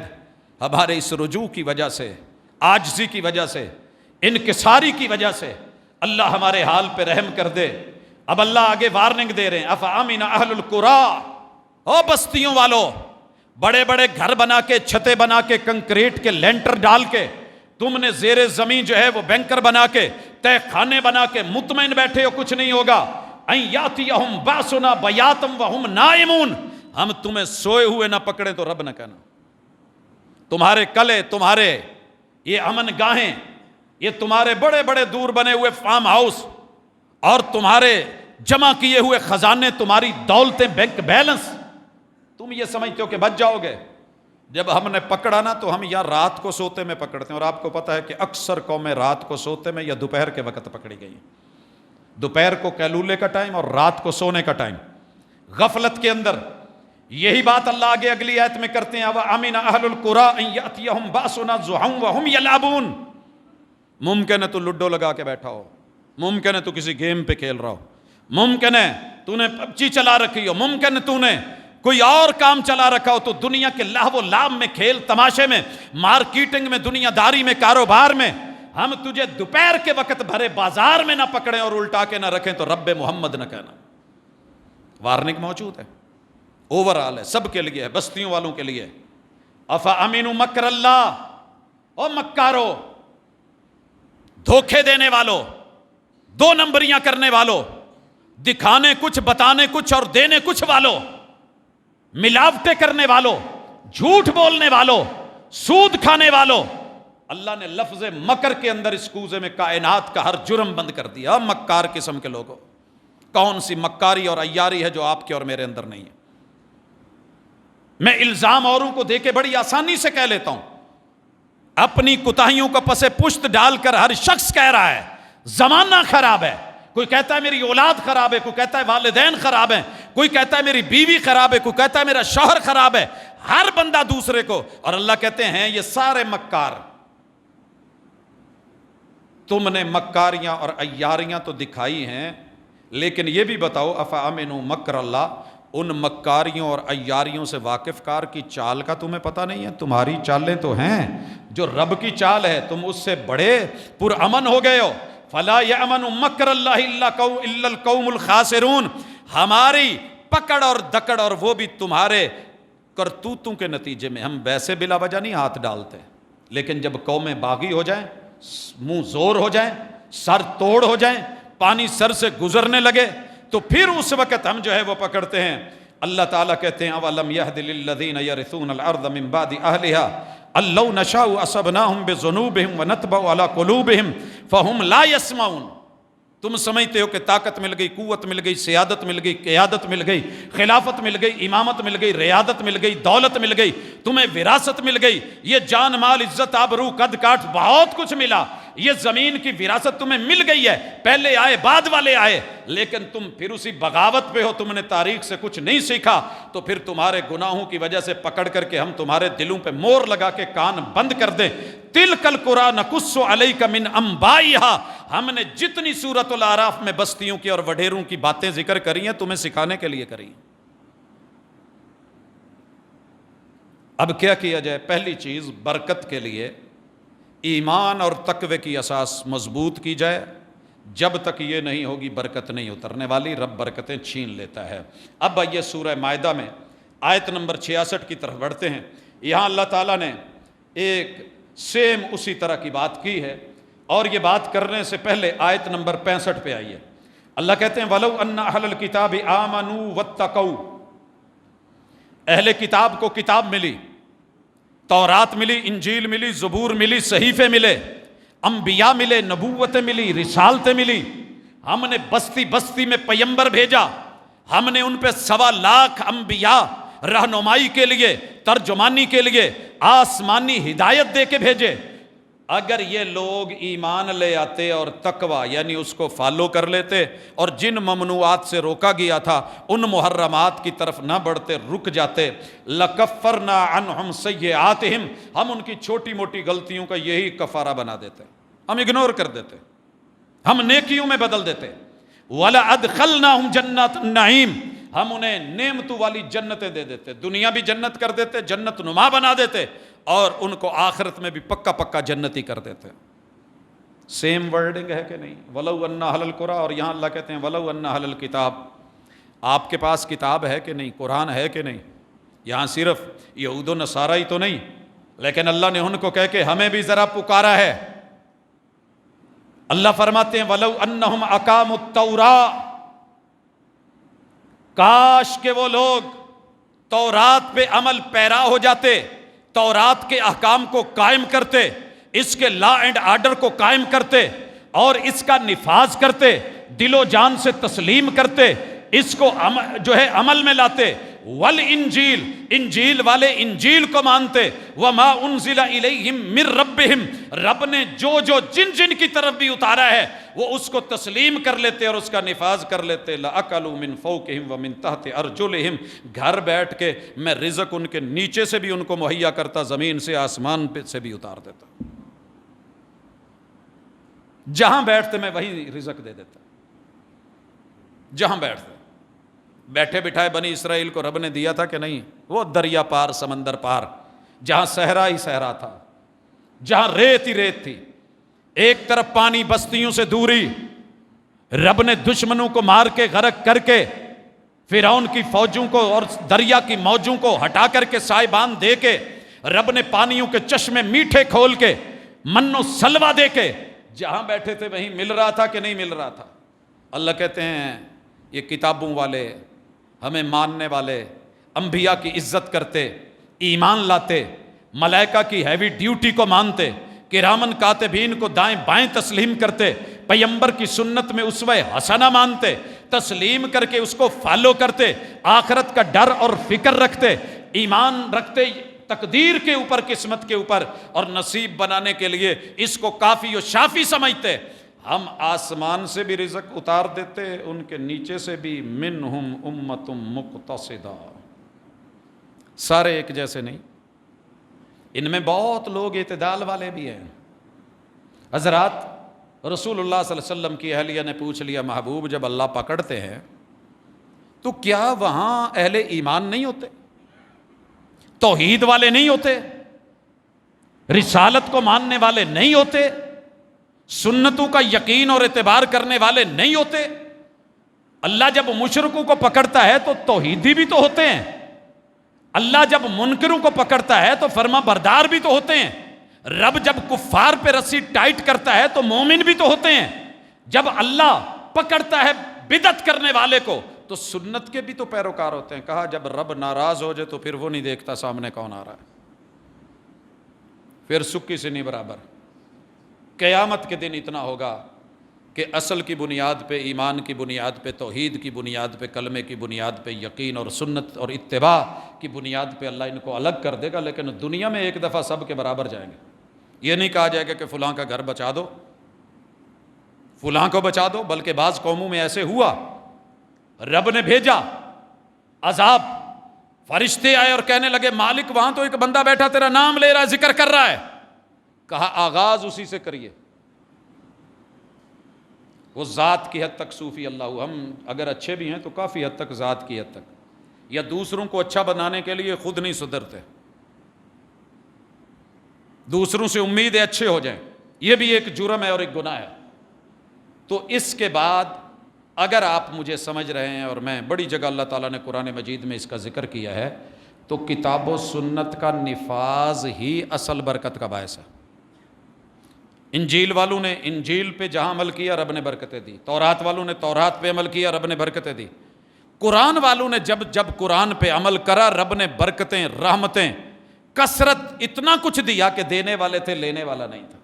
A: ہمارے اس رجوع کی وجہ سے، عاجزی کی وجہ سے، انکساری کی وجہ سے اللہ ہمارے حال پہ رحم کر دے۔ اب اللہ آگے وارننگ دے رہے ہیں، افامن اہل القریٰ، او بستیوں والو، بڑے بڑے گھر بنا کے، چھتیں بنا کے، کنکریٹ کے لینٹر ڈال کے، تم نے زیر زمین جو ہے وہ بینکر بنا کے، تہ خانے بنا کے مطمئن بیٹھے ہو کچھ نہیں ہوگا، ان یاتیہم باسنا بیاتم وہم نائمون، ہم تمہیں سوئے ہوئے نہ پکڑیں تو رب نہ کہنا، تمہارے قلعے، تمہارے یہ امن گاہیں، یہ تمہارے بڑے بڑے دور بنے ہوئے فارم ہاؤس اور تمہارے جمع کیے ہوئے خزانے، تمہاری دولتیں، بینک بیلنس، تم یہ سمجھتے ہو کہ بچ جاؤ گے؟ جب ہم نے پکڑا نا تو ہم یا رات کو سوتے میں پکڑتے ہیں، اور آپ کو پتہ ہے کہ اکثر قومیں رات کو سوتے میں یا دوپہر کے وقت پکڑی گئی، دوپہر کو قیلولے کا ٹائم اور رات کو سونے کا ٹائم، غفلت کے اندر۔ یہی بات اللہ آگے اگلی آیت میں کرتے ہیں، وَأَمِنَ أَهْلُ الْقُرَىٰ أَن يَأْتِيَهُمْ بَأْسُنَا ضُحًى وَهُمْ يَلْعَبُونَ، ممکن ہے تو لوڈو لگا کے بیٹھا ہو، ممکن ہے تو کسی گیم پہ کھیل رہا ہو، ممکن ہے تو نے پبجی چلا رکھی ہو، ممکن ہے تو نے کوئی اور کام چلا رکھا ہو، تو دنیا کے لہو و لعب میں، کھیل تماشے میں، مارکیٹنگ میں، دنیا داری میں، کاروبار میں، ہم تجھے دوپہر کے وقت بھرے بازار میں نہ پکڑیں اور الٹا کے نہ رکھیں تو رب محمد نہ کہنا۔ وارننگ موجود ہے، اوورآل ہے، سب کے لیے ہے، بستیوں والوں کے لیے۔ افامنوا مکر اللہ، او مکارو، دھوکے دینے والوں، 2 نمبریاں کرنے والوں، دکھانے کچھ بتانے کچھ اور دینے کچھ والوں، ملاوٹیں کرنے والوں، جھوٹ بولنے والوں، سود کھانے والوں، اللہ نے لفظ مکر کے اندر اس کوزے میں کائنات کا ہر جرم بند کر دیا۔ مکار قسم کے لوگوں، کون سی مکاری اور عیاری ہے جو آپ کے اور میرے اندر نہیں ہے؟ میں الزام اوروں کو دے کے بڑی آسانی سے کہہ لیتا ہوں، اپنی کوتاہیوں کو پسے پشت ڈال کر ہر شخص کہہ رہا ہے زمانہ خراب ہے، کوئی کہتا ہے میری اولاد خراب ہے، کوئی کہتا ہے والدین خراب ہیں، کوئی کہتا ہے میری بیوی خراب ہے، کوئی کہتا ہے میرا شوہر خراب ہے، ہر بندہ دوسرے کو، اور اللہ کہتے ہیں یہ سارے مکار۔ تم نے مکاریاں اور عیاریاں تو دکھائی ہیں، لیکن یہ بھی بتاؤ افامنوا مکر اللہ، ان مکاریوں اور عیاریوں سے واقف کار کی چال کا تمہیں پتہ نہیں ہے؟ تمہاری چالیں تو ہیں، جو رب کی چال ہے تم اس سے بڑے پرامن ہو گئے ہو۔ فلا یأمن مکر اللہ الا القوم الخاسرون، ہماری پکڑ اور دکڑ اور وہ بھی تمہارے کرتوتوں کے نتیجے میں، ہم ویسے بلا وجہ نہیں ہاتھ ڈالتے، لیکن جب قومیں باغی ہو جائیں، منہ زور ہو جائیں، سر توڑ ہو جائیں، پانی سر سے گزرنے لگے، تو پھر اس وقت ہم جو ہے وہ پکڑتے ہیں۔ اللہ تعالیٰ کہتے ہیں اولم یہد للذین یرثون الارض من بعد اہلہا ان لو نشاء اصبناہم بذنوبہم ونطبع علی قلوبہم فہم لا یسمعون۔ تم سمجھتے ہو کہ طاقت مل گئی، قوت مل گئی، سیادت مل گئی، قیادت مل گئی، خلافت مل گئی، امامت مل گئی، ریادت مل گئی، دولت مل گئی، تمہیں وراثت مل گئی، یہ جان مال عزت آبرو قد کاٹ بہت کچھ ملا، یہ زمین کی وراثت تمہیں مل گئی ہے، پہلے آئے بعد والے آئے، لیکن تم پھر اسی بغاوت پہ ہو، تم نے تاریخ سے کچھ نہیں سیکھا، تو پھر تمہارے گناہوں کی وجہ سے پکڑ کر کے ہم تمہارے دلوں پہ مور لگا کے کان بند کر دیں۔ تلک القری نقص علیک من انبائہا، ہم نے جتنی سورۃ الاعراف میں بستیوں کی اور وڈیروں کی باتیں ذکر کری ہیں تمہیں سکھانے کے لیے کری ہیں۔ اب کیا کیا جائے؟ پہلی چیز، برکت کے لیے ایمان اور تقوی کی اساس مضبوط کی جائے، جب تک یہ نہیں ہوگی برکت نہیں اترنے والی، رب برکتیں چھین لیتا ہے۔ اب آئیے سورہ مائدہ میں آیت نمبر 66 کی طرف بڑھتے ہیں۔ یہاں اللہ تعالیٰ نے ایک سیم اسی طرح کی بات کی ہے، اور یہ بات کرنے سے پہلے آیت نمبر 65 پہ آئیے۔ اللہ کہتے ہیں وَلَوْ أَنَّ أَهْلَ الْكِتَابِ آمَنُوا وَاتَّقَوْا، اہل کتاب کو کتاب ملی، تورات ملی، انجیل ملی، زبور ملی، صحیفے ملے، انبیاء ملے، نبوتیں ملی، رسالتیں ملی، ہم نے بستی بستی میں پیمبر بھیجا، ہم نے ان پہ 1.25 لاکھ انبیاء رہنمائی کے لیے، ترجمانی کے لیے آسمانی ہدایت دے کے بھیجے۔ اگر یہ لوگ ایمان لے آتے اور تقوی یعنی اس کو فالو کر لیتے اور جن ممنوعات سے روکا گیا تھا ان محرمات کی طرف نہ بڑھتے، رک جاتے، لَكَفَّرْنَا عَنْهُمْ سَيِّئَاتِهِمْ، ہم ان کی چھوٹی موٹی غلطیوں کا یہی کفارہ بنا دیتے، ہم اگنور کر دیتے، ہم نیکیوں میں بدل دیتے۔ وَلَأَدْخَلْنَاهُمْ جَنَّاتِ النَّعِيمِ، ہم انہیں نعمتوں والی جنتیں دے دیتے، دنیا بھی جنت کر دیتے، جنت نما بنا دیتے، اور ان کو آخرت میں بھی پکا پکا جنتی کر دیتے۔ سیم ورڈنگ ہے کہ نہیں؟ وَلَوْ أَنَّ أَهْلَ الْقُرَىٰ، اور یہاں اللہ کہتے ہیں وَلَوْ أَنَّ أَهْلَ الْكِتَابِ، آپ کے پاس کتاب ہے کہ نہیں، قرآن ہے کہ نہیں؟ یہاں صرف یہود و نصارہ ہی تو نہیں، لیکن اللہ نے ان کو کہہ کے ہمیں بھی ذرا پکارا ہے۔ اللہ فرماتے ہیں وَلَوْ أَنَّهُمْ أَقَامُوا التَّوْرَاةَ، کاش کہ وہ لوگ تورات پہ عمل پیرا ہو جاتے، تورات کے احکام کو قائم کرتے، اس کے لا اینڈ آرڈر کو قائم کرتے اور اس کا نفاذ کرتے، دل و جان سے تسلیم کرتے، اس کو جو ہے عمل میں لاتے۔ والانجیل، انجیل والے انجیل کو مانتے، وما انزل الیہم من ربہم، رب نے جو جن جن کی طرف بھی اتارا ہے وہ اس کو تسلیم کر لیتے اور اس کا نفاذ کر لیتے۔ لَأَكَلُوا مِن فَوْقِهِمْ وَمِن تَحْتِ أَرْجُلِهِمْ، گھر بیٹھ کے میں رزق ان کے نیچے سے بھی ان کو مہیا کرتا، زمین سے آسمان سے بھی اتار دیتا، جہاں بیٹھتے میں وہی رزق دے دیتا، جہاں بیٹھتے۔ بیٹھے بٹھائے بنی اسرائیل کو رب نے دیا تھا کہ نہیں؟ وہ دریا پار سمندر پار، جہاں صحرا ہی صحرا تھا، جہاں ریت ہی ریت تھی، ایک طرف پانی بستیوں سے دوری، رب نے دشمنوں کو مار کے غرق کر کے فرعون کی فوجوں کو اور دریا کی موجوں کو ہٹا کر کے سائبان دے کے، رب نے پانیوں کے چشمے میٹھے کھول کے، من و سلوہ دے کے، جہاں بیٹھے تھے وہیں مل رہا تھا کہ نہیں مل رہا تھا؟ اللہ کہتے ہیں یہ کتابوں والے، ہمیں ماننے والے، انبیاء کی عزت کرتے، ایمان لاتے، ملائکہ کی ہیوی ڈیوٹی کو مانتے، کرامن کاتبین کو دائیں بائیں تسلیم کرتے، پیغمبر کی سنت میں اسوہ حسنہ مانتے، تسلیم کر کے اس کو فالو کرتے، آخرت کا ڈر اور فکر رکھتے، ایمان رکھتے تقدیر کے اوپر، قسمت کے اوپر، اور نصیب بنانے کے لیے اس کو کافی و شافی سمجھتے۔ ہم آسمان سے بھی رزق اتار دیتے، ان کے نیچے سے بھی، منہم امت مقتصدہ، سارے ایک جیسے نہیں، ان میں بہت لوگ اعتدال والے بھی ہیں۔ حضرات رسول اللہ صلی اللہ علیہ وسلم کی اہلیہ نے پوچھ لیا، محبوب جب اللہ پکڑتے ہیں تو کیا وہاں اہل ایمان نہیں ہوتے، توحید والے نہیں ہوتے، رسالت کو ماننے والے نہیں ہوتے، سنتوں کا یقین اور اعتبار کرنے والے نہیں ہوتے؟ اللہ جب مشرکوں کو پکڑتا ہے تو توحیدی بھی تو ہوتے ہیں، اللہ جب منکروں کو پکڑتا ہے تو فرما بردار بھی تو ہوتے ہیں، رب جب کفار پہ رسی ٹائٹ کرتا ہے تو مومن بھی تو ہوتے ہیں، جب اللہ پکڑتا ہے بدعت کرنے والے کو تو سنت کے بھی تو پیروکار ہوتے ہیں۔ کہا جب رب ناراض ہو جائے تو پھر وہ نہیں دیکھتا سامنے کون آ رہا ہے، پھر سکی سے نہیں برابر۔ قیامت کے دن اتنا ہوگا کہ اصل کی بنیاد پہ، ایمان کی بنیاد پہ، توحید کی بنیاد پہ، کلمے کی بنیاد پہ، یقین اور سنت اور اتباع کی بنیاد پہ اللہ ان کو الگ کر دے گا، لیکن دنیا میں ایک دفعہ سب کے برابر جائیں گے۔ یہ نہیں کہا جائے گا کہ فلاں کا گھر بچا دو، فلاں کو بچا دو، بلکہ بعض قوموں میں ایسے ہوا، رب نے بھیجا عذاب، فرشتے آئے اور کہنے لگے مالک وہاں تو ایک بندہ بیٹھا تیرا نام لے رہا ہے، ذکر کر رہا ہے۔ کہا آغاز اسی سے کریے۔ وہ ذات کی حد تک صوفی اللہ، ہم اگر اچھے بھی ہیں تو کافی حد تک ذات کی حد تک، یا دوسروں کو اچھا بنانے کے لیے خود نہیں سدھرتے، دوسروں سے امید ہے اچھے ہو جائیں، یہ بھی ایک جرم ہے اور ایک گناہ ہے۔ تو اس کے بعد اگر آپ مجھے سمجھ رہے ہیں، اور میں بڑی جگہ اللہ تعالیٰ نے قرآن مجید میں اس کا ذکر کیا ہے، تو کتاب و سنت کا نفاذ ہی اصل برکت کا باعث ہے۔ انجیل والوں نے انجیل پہ جہاں عمل کیا رب نے برکتیں دی، تورات والوں نے تورات پہ عمل کیا رب نے برکتیں دی، قرآن والوں نے جب قرآن پہ عمل کرا رب نے برکتیں، رحمتیں، کثرت، اتنا کچھ دیا کہ دینے والے تھے، لینے والا نہیں تھا۔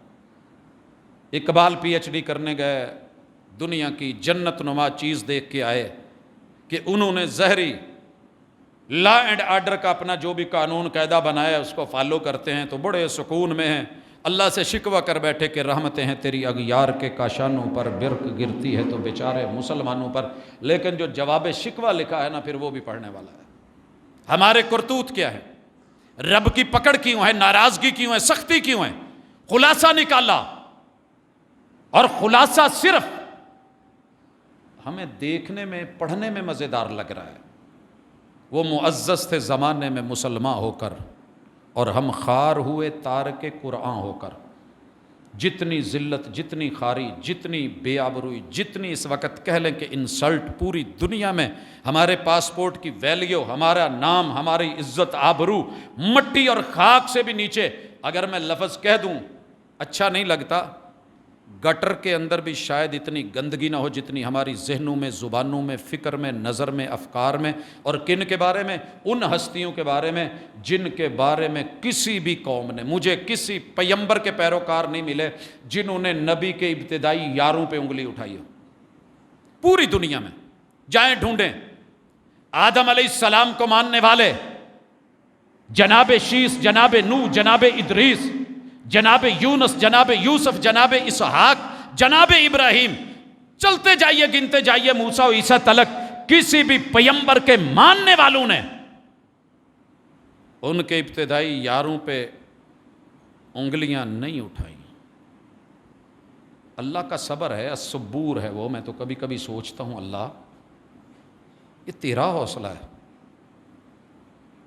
A: اقبال پی ایچ ڈی کرنے گئے، دنیا کی جنت نما چیز دیکھ کے آئے کہ انہوں نے زہری لا اینڈ آرڈر کا اپنا جو بھی قانون قاعدہ بنایا اس کو فالو کرتے ہیں تو بڑے سکون میں ہیں، اللہ سے شکوہ کر بیٹھے کہ رحمتیں ہیں تیری اغیار کے کاشانوں پر، برق گرتی ہے تو بیچارے مسلمانوں پر، لیکن جو جواب شکوہ لکھا ہے نا پھر وہ بھی پڑھنے والا ہے۔ ہمارے کرتوت کیا ہے، رب کی پکڑ کیوں ہے، ناراضگی کیوں ہے، سختی کیوں ہے، خلاصہ نکالا، اور خلاصہ صرف ہمیں دیکھنے میں پڑھنے میں مزیدار لگ رہا ہے۔ وہ معزز تھے زمانے میں مسلمان ہو کر، اور ہم خوار ہوئے تارک قرآن ہو کر۔ جتنی ذلت، جتنی خاری، جتنی بے آبروئی، جتنی اس وقت کہہ لیں کہ انسلٹ پوری دنیا میں، ہمارے پاسپورٹ کی ویلیو، ہمارا نام، ہماری عزت، آبرو مٹی اور خاک سے بھی نیچے۔ اگر میں لفظ کہہ دوں اچھا نہیں لگتا، گٹر کے اندر بھی شاید اتنی گندگی نہ ہو جتنی ہماری ذہنوں میں، زبانوں میں، فکر میں، نظر میں، افکار میں، اور کن کے بارے میں؟ ان ہستیوں کے بارے میں جن کے بارے میں کسی بھی قوم نے، مجھے کسی پیغمبر کے پیروکار نہیں ملے جنہوں نے نبی کے ابتدائی یاروں پہ انگلی اٹھائی ہو پوری دنیا میں۔ جائیں ڈھونڈیں، آدم علیہ السلام کو ماننے والے، جناب شیس، جناب نوح، جناب ادریس، جناب یونس، جناب یوسف، جناب اسحاق، جناب ابراہیم، چلتے جائیے، گنتے جائیے، موسیٰ و عیسیٰ تلک، کسی بھی پیغمبر کے ماننے والوں نے ان کے ابتدائی یاروں پہ انگلیاں نہیں اٹھائیں۔ اللہ کا صبر ہے، الصبور ہے وہ۔ میں تو کبھی کبھی سوچتا ہوں اللہ یہ تیرا حوصلہ ہے،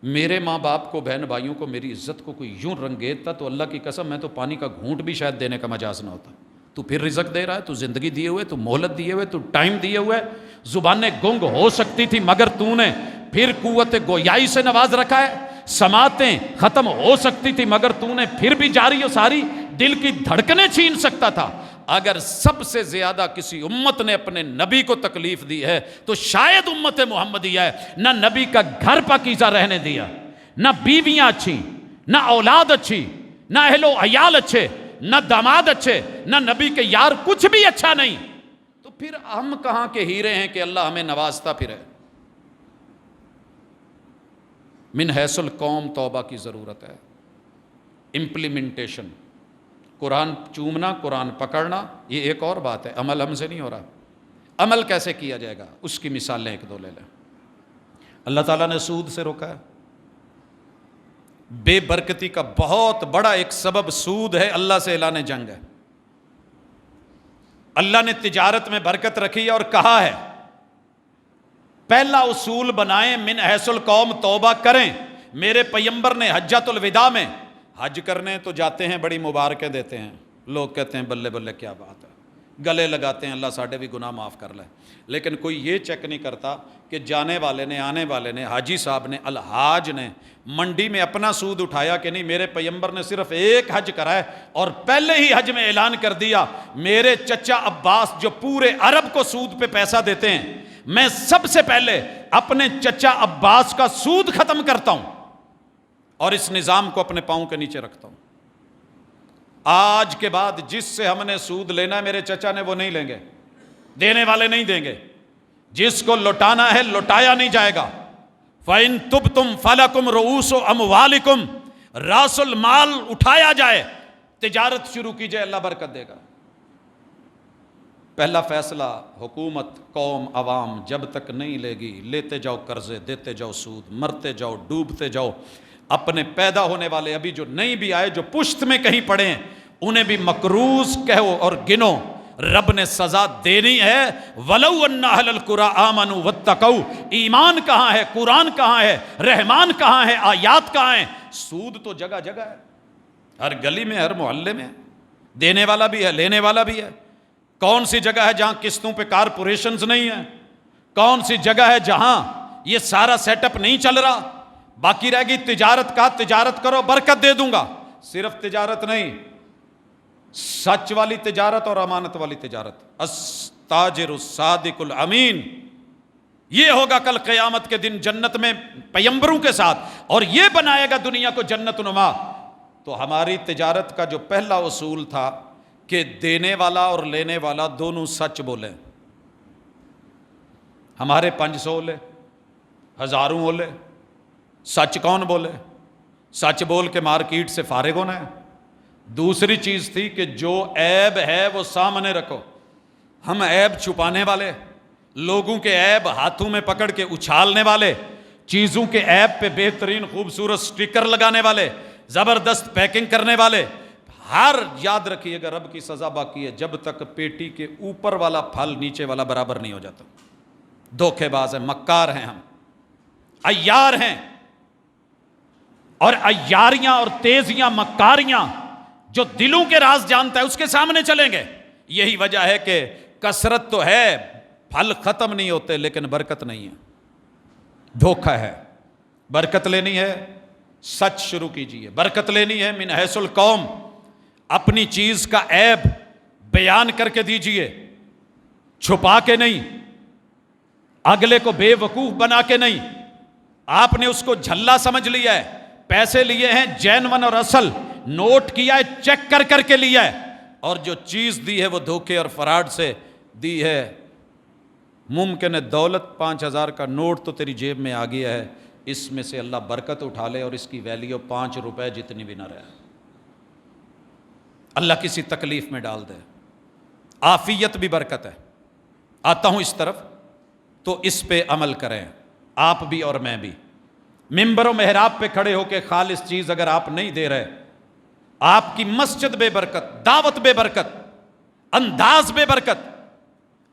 A: میرے ماں باپ کو، بہن بھائیوں کو، میری عزت کو کوئی یوں رنگیتا تو اللہ کی قسم میں تو پانی کا گھونٹ بھی شاید دینے کا مجاز نہ ہوتا۔ تو پھر رزق دے رہا ہے، تو زندگی دیے ہوئے، تو مہلت دیے ہوئے، تو ٹائم دیے ہوئے، زبانیں گنگ ہو سکتی تھی مگر تو نے پھر قوت گویائی سے نواز رکھا ہے، سماعتیں ختم ہو سکتی تھی مگر تو نے پھر بھی جاری و ساری، دل کی دھڑکنیں چھین سکتا تھا، اگر سب سے زیادہ کسی امت نے اپنے نبی کو تکلیف دی ہے تو شاید امت محمدیہ ہے۔ نہ نبی کا گھر پاکیزہ رہنے دیا، نہ بیویاں اچھی، نہ اولاد اچھی، نہ اہل و عیال اچھے، نہ داماد اچھے، نہ نبی کے یار، کچھ بھی اچھا نہیں، تو پھر ہم کہاں کے ہیرے ہیں کہ اللہ ہمیں نوازتا پھرے؟ من حیث القوم توبہ کی ضرورت ہے، امپلیمنٹیشن، قرآن چومنا، قرآن پکڑنا یہ ایک اور بات ہے، عمل ہم سے نہیں ہو رہا۔ عمل کیسے کیا جائے گا اس کی مثالیں ایک دو لے لیں۔ اللہ تعالیٰ نے سود سے روکا ہے، بے برکتی کا بہت بڑا ایک سبب سود ہے، اللہ سے اعلان جنگ ہے۔ اللہ نے تجارت میں برکت رکھی ہے اور کہا ہے پہلا اصول بنائیں من حیث القوم توبہ کریں۔ میرے پیغمبر نے حجۃ الوداع میں حج کرنے تو جاتے ہیں، بڑی مبارکیں دیتے ہیں، لوگ کہتے ہیں بلے بلے کیا بات ہے، گلے لگاتے ہیں اللہ ساڈے بھی گناہ معاف کر لے، لیکن کوئی یہ چیک نہیں کرتا کہ جانے والے نے، آنے والے نے، حاجی صاحب نے، الحاج نے منڈی میں اپنا سود اٹھایا کہ نہیں۔ میرے پیغمبر نے صرف ایک حج کرا ہے اور پہلے ہی حج میں اعلان کر دیا میرے چچا عباس جو پورے عرب کو سود پہ پیسہ دیتے ہیں، میں سب سے پہلے اپنے چچا عباس کا سود ختم کرتا ہوں اور اس نظام کو اپنے پاؤں کے نیچے رکھتا ہوں۔ آج کے بعد جس سے ہم نے سود لینا ہے میرے چچا نے وہ نہیں لیں گے، دینے والے نہیں دیں گے، جس کو لوٹانا ہے لوٹایا نہیں جائے گا۔ فَإِن تُبْتُمْ فَلَكُمْ رُؤُوسُ أَمْوَالِكُمْ، راس المال اٹھایا جائے، تجارت شروع کی جائے، اللہ برکت دے گا۔ پہلا فیصلہ حکومت، قوم، عوام جب تک نہیں لے گی، لیتے جاؤ قرضے، دیتے جاؤ سود، مرتے جاؤ، ڈوبتے جاؤ۔ اپنے پیدا ہونے والے ابھی جو نہیں بھی آئے، جو پشت میں کہیں پڑے ہیں، انہیں بھی مقروض کہو اور گنو، رب نے سزا دینی ہے۔ وَلَوْ أَنَّ أَهْلَ الْقُرَىٰ آمَنُوا وَاتَّقَوْا، ایمان کہاں ہے، قرآن کہاں ہے، رحمان کہاں ہے، آیات کہاں ہیں؟ سود تو جگہ جگہ ہے، ہر گلی میں، ہر محلے میں، دینے والا بھی ہے، لینے والا بھی ہے۔ کون سی جگہ ہے جہاں قسطوں پہ کارپوریشنز نہیں ہیں؟ کون سی جگہ ہے جہاں یہ سارا سیٹ اپ نہیں چل رہا؟ باقی رہ گئی تجارت کا، تجارت کرو برکت دے دوں گا۔ صرف تجارت نہیں، سچ والی تجارت اور امانت والی تجارت، التاجر الصادق الامین، یہ ہوگا کل قیامت کے دن جنت میں پیغمبروں کے ساتھ، اور یہ بنائے گا دنیا کو جنت نما۔ تو ہماری تجارت کا جو پہلا اصول تھا کہ دینے والا اور لینے والا دونوں سچ بولیں۔ ہمارے 500 اولے، ہزاروں اولے، سچ کون بولے؟ سچ بول کے مارکیٹ سے فارغ ہونا ہے۔ دوسری چیز تھی کہ جو عیب ہے وہ سامنے رکھو۔ ہم عیب چھپانے والے، لوگوں کے عیب ہاتھوں میں پکڑ کے اچھالنے والے، چیزوں کے عیب پہ بہترین خوبصورت سٹیکر لگانے والے، زبردست پیکنگ کرنے والے، ہر یاد رکھیے گا رب کی سزا باقی ہے جب تک پیٹی کے اوپر والا پھل نیچے والا برابر نہیں ہو جاتا۔ دھوکے باز ہیں، مکار ہیں، ہم عیار ہیں، اور عیاریاں اور تیزیاں، مکاریاں جو دلوں کے راز جانتا ہے اس کے سامنے چلیں گے۔ یہی وجہ ہے کہ کثرت تو ہے، پھل ختم نہیں ہوتے لیکن برکت نہیں ہے، دھوکہ ہے۔ برکت لینی ہے سچ شروع کیجئے، برکت لینی ہے من حیث القوم، اپنی چیز کا عیب بیان کر کے دیجئے، چھپا کے نہیں، اگلے کو بے وقوف بنا کے نہیں۔ آپ نے اس کو جھلا سمجھ لیا ہے، پیسے لیے ہیں جینون اور اصل، نوٹ کیا ہے چیک کر کر کے لیا ہے، اور جو چیز دی ہے وہ دھوکے اور فراڈ سے دی ہے۔ ممکن ہے دولت 5000 کا نوٹ تو تیری جیب میں آ گیا ہے، اس میں سے اللہ برکت اٹھا لے اور اس کی ویلیو 5 روپے جتنی بھی نہ رہے، اللہ کسی تکلیف میں ڈال دے۔ عافیت بھی برکت ہے۔ آتا ہوں اس طرف، تو اس پہ عمل کریں آپ بھی اور میں بھی۔ ممبر و محراب پہ کھڑے ہو کے خالص چیز اگر آپ نہیں دے رہے، آپ کی مسجد بے برکت، دعوت بے برکت، انداز بے برکت۔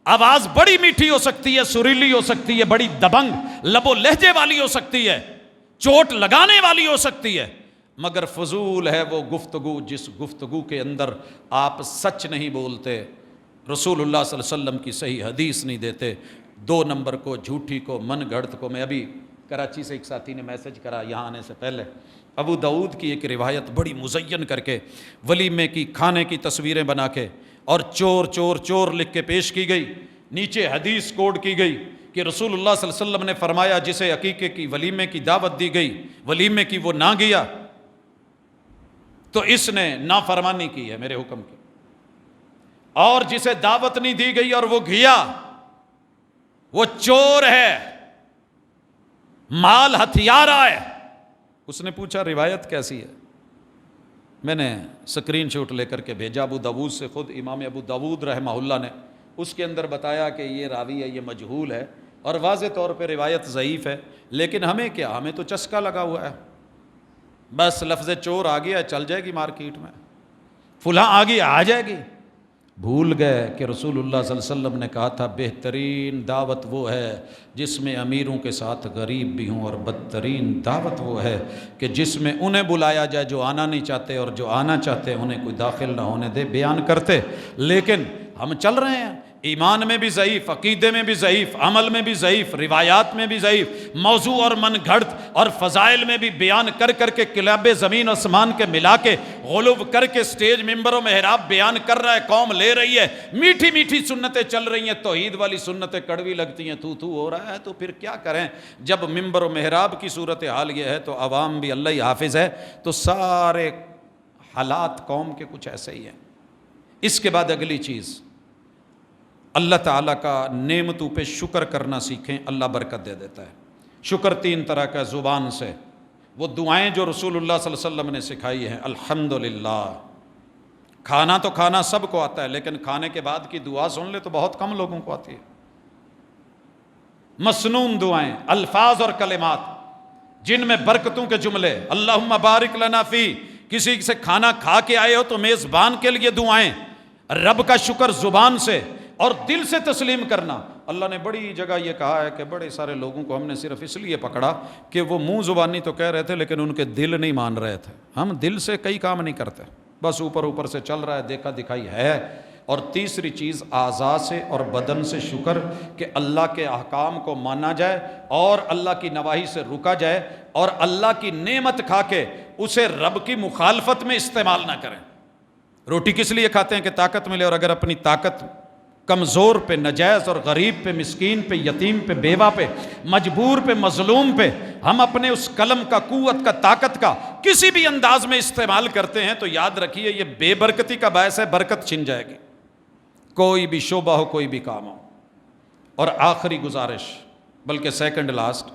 A: آواز بڑی میٹھی ہو سکتی ہے، سریلی ہو سکتی ہے، بڑی دبنگ لب و لہجے والی ہو سکتی ہے، چوٹ لگانے والی ہو سکتی ہے، مگر فضول ہے وہ گفتگو جس گفتگو کے اندر آپ سچ نہیں بولتے، رسول اللہ صلی اللہ علیہ وسلم کی صحیح حدیث نہیں دیتے، 2 نمبر کو، جھوٹی کو، من گھڑت کو۔ میں ابھی کراچی سے ایک ساتھی نے میسج کرا یہاں آنے سے پہلے ابو داؤد کی ایک روایت بڑی مزین کر کے ولیمے کی کھانے کی تصویریں بنا کے اور چور چور چور لکھ کے پیش کی گئی، نیچے حدیث کوڈ کی گئی کہ رسول اللہ صلی اللہ علیہ وسلم نے فرمایا جسے عقیقے کی ولیمے کی دعوت دی گئی، ولیمے کی وہ نہ گیا تو اس نے نافرمانی کی ہے میرے حکم کی، اور جسے دعوت نہیں دی گئی اور وہ گیا وہ چور ہے، مال ہتھیارا ہے۔ اس نے پوچھا روایت کیسی ہے؟ میں نے سکرین شاٹ لے کر کے بھیجا ابو داؤد سے، خود امام ابو داؤد رحمہ اللہ نے اس کے اندر بتایا کہ یہ راوی ہے، یہ مجہول ہے، اور واضح طور پہ روایت ضعیف ہے، لیکن ہمیں کیا، ہمیں تو چسکا لگا ہوا ہے، بس لفظ چور آ گیا چل جائے گی مارکیٹ میں، فلاں آ گئی آ جائے گی۔ بھول گئے کہ رسول اللہ صلی اللہ علیہ وسلم نے کہا تھا بہترین دعوت وہ ہے جس میں امیروں کے ساتھ غریب بھی ہوں، اور بدترین دعوت وہ ہے کہ جس میں انہیں بلایا جائے جو آنا نہیں چاہتے، اور جو آنا چاہتے انہیں کوئی داخل نہ ہونے دے۔ بیان کرتے لیکن ہم چل رہے ہیں ایمان میں بھی ضعیف، عقیدے میں بھی ضعیف، عمل میں بھی ضعیف، روایات میں بھی ضعیف، موضوع اور من گھڑت اور فضائل میں بھی بیان کر کر کے کلاب زمین آسمان کے ملا کے غلو کر کے سٹیج ممبر و محراب بیان کر رہا ہے، قوم لے رہی ہے، میٹھی میٹھی سنتیں چل رہی ہیں، توحید والی سنتیں کڑوی لگتی ہیں، تو ہو رہا ہے، تو پھر کیا کریں؟ جب ممبر و محراب کی صورتحال یہ ہے تو عوام بھی اللہ ہی حافظ ہے، تو سارے حالات قوم کے کچھ ایسے ہی ہیں۔ اس کے بعد اگلی چیز، اللہ تعالیٰ کا نعمتوں پہ شکر کرنا سیکھیں، اللہ برکت دے دیتا ہے۔ شکر تین طرح کا، زبان سے وہ دعائیں جو رسول اللہ صلی اللہ علیہ وسلم نے سکھائی ہیں، الحمدللہ۔ کھانا تو کھانا سب کو آتا ہے، لیکن کھانے کے بعد کی دعا سن لے تو بہت کم لوگوں کو آتی ہے۔ مسنون دعائیں، الفاظ اور کلمات جن میں برکتوں کے جملے، اللہم بارک لنا فی، کسی سے کھانا کھا کے آئے ہو تو میزبان کے لیے دعائیں، رب کا شکر زبان سے اور دل سے تسلیم کرنا۔ اللہ نے بڑی جگہ یہ کہا ہے کہ بڑے سارے لوگوں کو ہم نے صرف اس لیے پکڑا کہ وہ منہ زبانی تو کہہ رہے تھے لیکن ان کے دل نہیں مان رہے تھے۔ ہم دل سے کئی کام نہیں کرتے، بس اوپر اوپر سے چل رہا ہے، دیکھا دکھائی ہے۔ اور تیسری چیز، اعضاء سے اور بدن سے شکر، کہ اللہ کے احکام کو مانا جائے اور اللہ کی نواہی سے رکا جائے، اور اللہ کی نعمت کھا کے اسے رب کی مخالفت میں استعمال نہ کریں۔ روٹی کس لیے کھاتے ہیں؟ کہ طاقت ملے، اور اگر اپنی طاقت کمزور پہ، ناجائز اور غریب پہ، مسکین پہ، یتیم پہ، بیوہ پہ، مجبور پہ، مظلوم پہ ہم اپنے اس قلم کا، قوت کا، طاقت کا کسی بھی انداز میں استعمال کرتے ہیں تو یاد رکھیے یہ بے برکتی کا باعث ہے، برکت چھن جائے گی، کوئی بھی شعبہ ہو، کوئی بھی کام ہو۔ اور آخری گزارش، بلکہ سیکنڈ لاسٹ،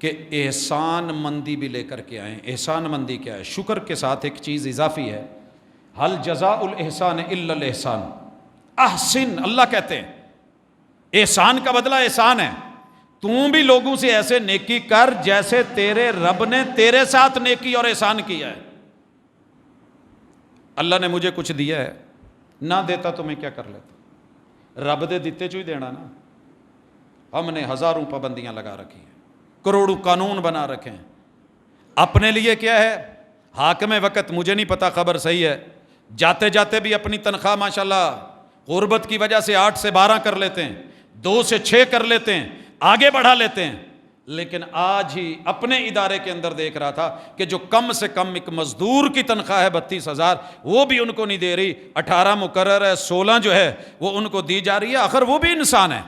A: کہ احسان مندی بھی لے کر کے آئیں۔ احسان مندی کیا ہے؟ شکر کے ساتھ ایک چیز اضافی ہے، حل جزاء الاحسان الا الاحسان، احسن، اللہ کہتے ہیں احسان کا بدلہ احسان ہے۔ تم بھی لوگوں سے ایسے نیکی کر جیسے تیرے رب نے تیرے ساتھ نیکی اور احسان کیا ہے۔ اللہ نے مجھے کچھ دیا ہے، نہ دیتا تو میں کیا کر لیتا؟ رب دے دیتے جو ہی دینا نا۔ ہم نے ہزاروں پابندیاں لگا رکھی ہیں، کروڑوں قانون بنا رکھے ہیں اپنے لیے۔ کیا ہے؟ حاکم وقت، مجھے نہیں پتا خبر صحیح ہے، جاتے جاتے بھی اپنی تنخواہ ماشاءاللہ غربت کی وجہ سے 8 سے 12 کر لیتے ہیں، 2 سے 6 کر لیتے ہیں، آگے بڑھا لیتے ہیں۔ لیکن آج ہی اپنے ادارے کے اندر دیکھ رہا تھا کہ جو کم سے کم ایک مزدور کی تنخواہ ہے 32,000، وہ بھی ان کو نہیں دے رہی، 18 مقرر ہے، 16 جو ہے وہ ان کو دی جا رہی ہے۔ آخر وہ بھی انسان ہے،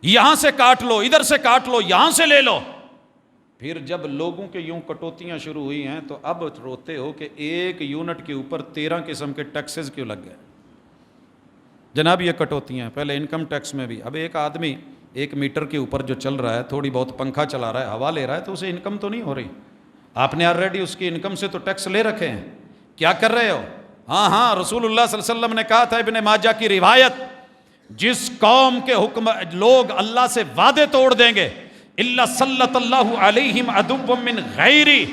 A: یہاں سے کاٹ لو، ادھر سے کاٹ لو، یہاں سے لے لو۔ پھر جب لوگوں کے یوں کٹوتیاں شروع ہوئی ہیں تو اب روتے ہو کہ 1 یونٹ کے اوپر 13 قسم کے ٹیکسز کیوں لگ گئے۔ جناب یہ کٹوتیاں ہیں، پہلے انکم ٹیکس میں بھی۔ اب ایک آدمی 1 میٹر کے اوپر جو چل رہا ہے، تھوڑی بہت پنکھا چلا رہا ہے، ہوا لے رہا ہے، تو اسے انکم تو نہیں ہو رہی۔ آپ نے آلریڈی اس کی انکم سے تو ٹیکس لے رکھے ہیں، کیا کر رہے ہو؟ ہاں رسول اللہ صلی اللہ علیہ وسلم نے کہا تھا، ابن ماجہ کی روایت، جس قوم کے حکم لوگ اللہ سے وعدے توڑ دیں گے، الا سلط اللہ علیہم عدوا من غیری،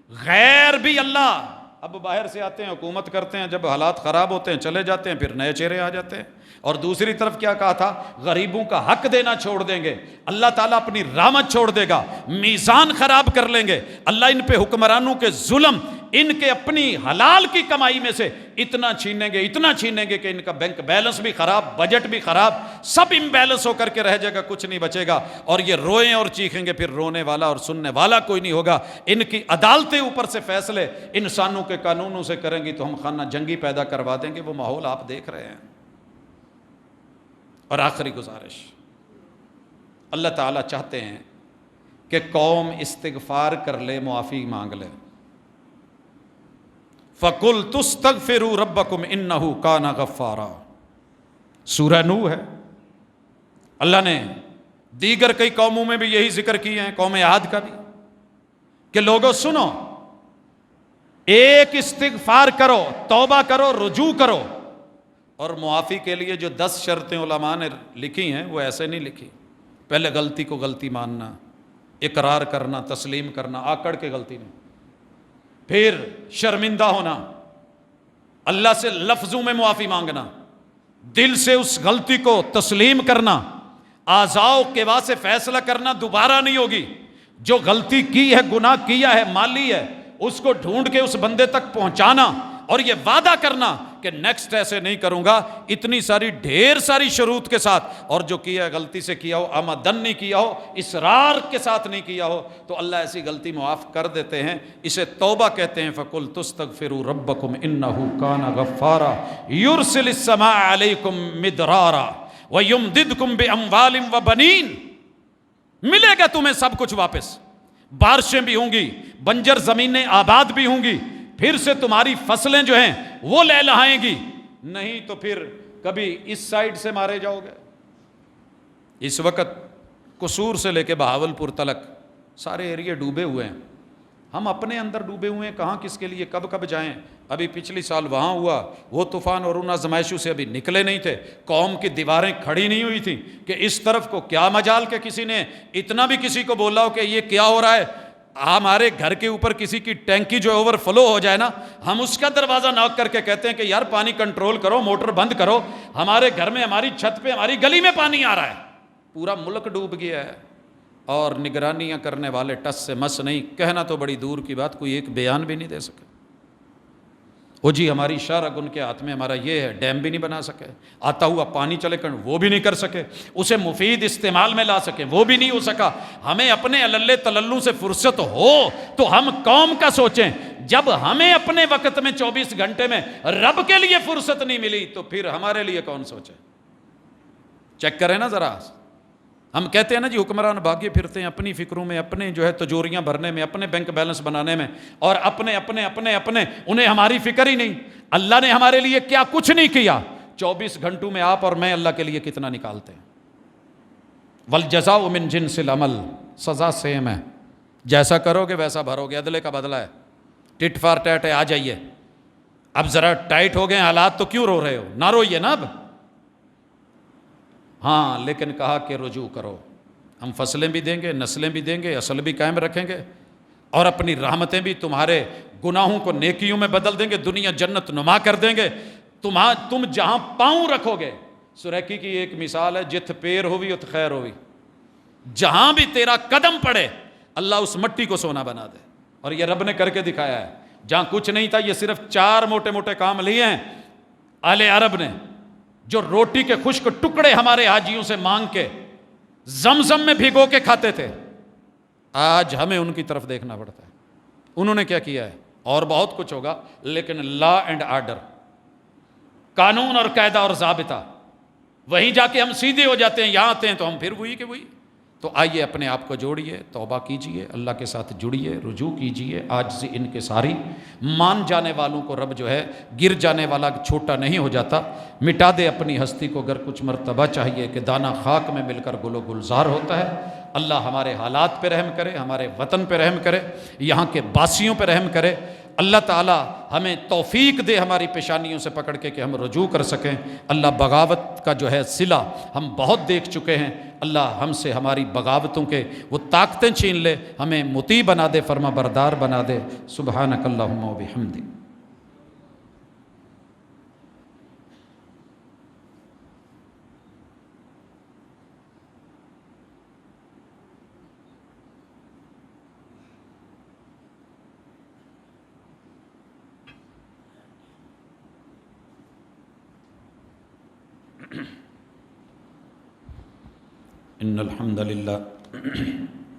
A: غیر بھی اللہ اب باہر سے آتے ہیں، حکومت کرتے ہیں، جب حالات خراب ہوتے ہیں چلے جاتے ہیں، پھر نئے چہرے آ جاتے ہیں۔ اور دوسری طرف کیا کہا تھا؟ غریبوں کا حق دینا چھوڑ دیں گے، اللہ تعالیٰ اپنی رحمت چھوڑ دے گا، میزان خراب کر لیں گے، اللہ ان پہ حکمرانوں کے ظلم، ان کے اپنی حلال کی کمائی میں سے اتنا چھینیں گے، اتنا چھینیں گے کہ ان کا بینک بیلنس بھی خراب، بجٹ بھی خراب، سب امبیلنس ہو کر کے رہ جائے گا، کچھ نہیں بچے گا، اور یہ روئیں اور چیخیں گے، پھر رونے والا اور سننے والا کوئی نہیں ہوگا۔ ان کی عدالتیں اوپر سے فیصلے انسانوں کے قانونوں سے کریں گی تو ہم خانہ جنگی پیدا کروا دیں گے، وہ ماحول آپ دیکھ رہے ہیں۔ اور آخری گزارش، اللہ تعالیٰ چاہتے ہیں کہ قوم استغفار کر لے، معافی مانگ لے۔ فَقُلْتُ اسْتَغْفِرُوا رَبَّكُمْ إِنَّهُ كَانَ غَفَّارًا، سورہ نوح ہے۔ اللہ نے دیگر کئی قوموں میں بھی یہی ذکر کیے ہیں، قوم عاد کا بھی، کہ لوگوں سنو، ایک استغفار کرو، توبہ کرو، رجوع کرو، اور معافی کے لیے جو 10 شرطیں علماء نے لکھی ہیں وہ ایسے نہیں لکھی۔ پہلے غلطی کو غلطی ماننا، اقرار کرنا، تسلیم کرنا، آکڑ کے غلطی نہیں، پھر شرمندہ ہونا، اللہ سے لفظوں میں معافی مانگنا، دل سے اس غلطی کو تسلیم کرنا، اعضاء کے واسطے فیصلہ کرنا دوبارہ نہیں ہوگی، جو غلطی کی ہے، گناہ کیا ہے، مالی ہے، اس کو ڈھونڈ کے اس بندے تک پہنچانا، اور یہ وعدہ کرنا کہ نیکسٹ ایسے نہیں کروں گا، اتنی ساری ڈھیر ساری شروط کے ساتھ، اور جو کیا ہے غلطی سے کیا ہو، عمدن نہیں کیا ہو، اصرار کے ساتھ نہیں کیا ہو، تو اللہ ایسی غلطی معاف کر دیتے ہیں۔ اسے توبہ کہتے ہیں۔ فَقُلْتُ اسْتَغْفِرُوا رَبَّكُمْ إِنَّهُ كَانَ غَفَّارًا يُرْسِلِ السَّمَاءَ عَلَيْكُمْ مِدْرَارًا وَيُمْدِدْكُمْ بِأَمْوَالٍ وَبَنِينَ، ملے گا تمہیں سب کچھ واپس، بارشیں بھی ہوں گی، بنجر زمینیں آباد بھی ہوں گی، پھر سے تمہاری فصلیں جو ہیں وہ لہلہائیں گی، نہیں تو پھر کبھی اس سائیڈ سے مارے جاؤ گے۔ اس وقت قصور سے لے کے بہاولپور تلک سارے ایریے ڈوبے ہوئے ہیں، ہم اپنے اندر ڈوبے ہوئے ہیں، کہاں کس کے لیے کب جائیں۔ ابھی پچھلی سال وہاں ہوا، وہ طوفان اور ان آزمائشوں سے ابھی نکلے نہیں تھے، قوم کی دیواریں کھڑی نہیں ہوئی تھیں کہ اس طرف کو کیا مجال کہ کسی نے اتنا بھی کسی کو بولا ہو کہ یہ کیا ہو رہا ہے۔ ہمارے گھر کے اوپر کسی کی ٹینکی جو اوور فلو ہو جائے نا، ہم اس کا دروازہ ناک کر کے کہتے ہیں کہ یار پانی کنٹرول کرو، موٹر بند کرو، ہمارے گھر میں، ہماری چھت پہ، ہماری گلی میں پانی آ رہا ہے، پورا ملک ڈوب گیا ہے، اور نگرانیاں کرنے والے ٹس سے مس نہیں، کہنا تو بڑی دور کی بات، کوئی ایک بیان بھی نہیں دے سکے۔ وہ جی ہماری شرح ان کے ہاتھ میں، ہمارا یہ ہے، ڈیم بھی نہیں بنا سکے، آتا ہوا پانی چلے کر وہ بھی نہیں کر سکے، اسے مفید استعمال میں لا سکے وہ بھی نہیں ہو سکا۔ ہمیں اپنے اللے تللوں سے فرصت ہو تو ہم قوم کا سوچیں، جب ہمیں اپنے وقت میں 24 گھنٹے میں رب کے لیے فرصت نہیں ملی تو پھر ہمارے لیے کون سوچے؟ چیک کریں نا ذرا۔ ہم کہتے ہیں نا جی حکمران بھاگے پھرتے ہیں اپنی فکروں میں، اپنے جو ہے تجوریاں بھرنے میں، اپنے بینک بیلنس بنانے میں، اور اپنے انہیں ہماری فکر ہی نہیں۔ اللہ نے ہمارے لیے کیا کچھ نہیں کیا، 24 گھنٹوں میں آپ اور میں اللہ کے لیے کتنا نکالتے ہیں۔ والجزاء من جنس العمل، سزا سیم ہے، جیسا کرو گے ویسا بھرو گے، عدلے کا بدلہ ہے، ٹٹ فار ٹیٹ ہے، آ جائیے۔ اب ذرا ٹائٹ ہو گئے حالات تو کیوں رو رہے ہو؟ نہ روئیے نا اب، ہاں، لیکن کہا کہ رجوع کرو، ہم فصلیں بھی دیں گے، نسلیں بھی دیں گے، اصل بھی قائم رکھیں گے، اور اپنی رحمتیں بھی تمہارے گناہوں کو نیکیوں میں بدل دیں گے، دنیا جنت نما کر دیں گے۔ تم جہاں پاؤں رکھو گے، سریکی کی ایک مثال ہے، جت پیر ہوئی ات خیر ہوئی، جہاں بھی تیرا قدم پڑے اللہ اس مٹی کو سونا بنا دے، اور یہ رب نے کر کے دکھایا ہے۔ جہاں کچھ نہیں تھا، یہ صرف 4 موٹے موٹے کام لیے ہیں اہل عرب نے، جو روٹی کے خشک ٹکڑے ہمارے حاجیوں سے مانگ کے زمزم میں بھگو کے کھاتے تھے، آج ہمیں ان کی طرف دیکھنا پڑتا ہے۔ انہوں نے کیا کیا ہے؟ اور بہت کچھ ہوگا، لیکن لا اینڈ آرڈر، قانون اور قاعدہ اور ضابطہ، وہیں جا کے ہم سیدھے ہو جاتے ہیں، یہاں آتے ہیں تو ہم پھر وہی کہ وہی۔ تو آئیے اپنے آپ کو جوڑیے، توبہ کیجئے، اللہ کے ساتھ جڑیے، رجوع کیجئے، عاجزی انکساری۔ مان جانے والوں کو رب جو ہے، گر جانے والا چھوٹا نہیں ہو جاتا، مٹا دے اپنی ہستی کو، اگر کچھ مرتبہ چاہیے کہ دانہ خاک میں مل کر گل و گلزار ہوتا ہے۔ اللہ ہمارے حالات پہ رحم کرے، ہمارے وطن پہ رحم کرے، یہاں کے باسیوں پہ رحم کرے۔ اللہ تعالی ہمیں توفیق دے ہماری پیشانیوں سے پکڑ کے کہ ہم رجوع کر سکیں۔ اللہ بغاوت کا جو ہے صلہ ہم بہت دیکھ چکے ہیں، اللہ ہم سے ہماری بغاوتوں کے وہ طاقتیں چھین لے، ہمیں مطیع بنا دے، فرما بردار بنا دے۔ سبحانک اللہم و بحمدک۔ إن الحمد لله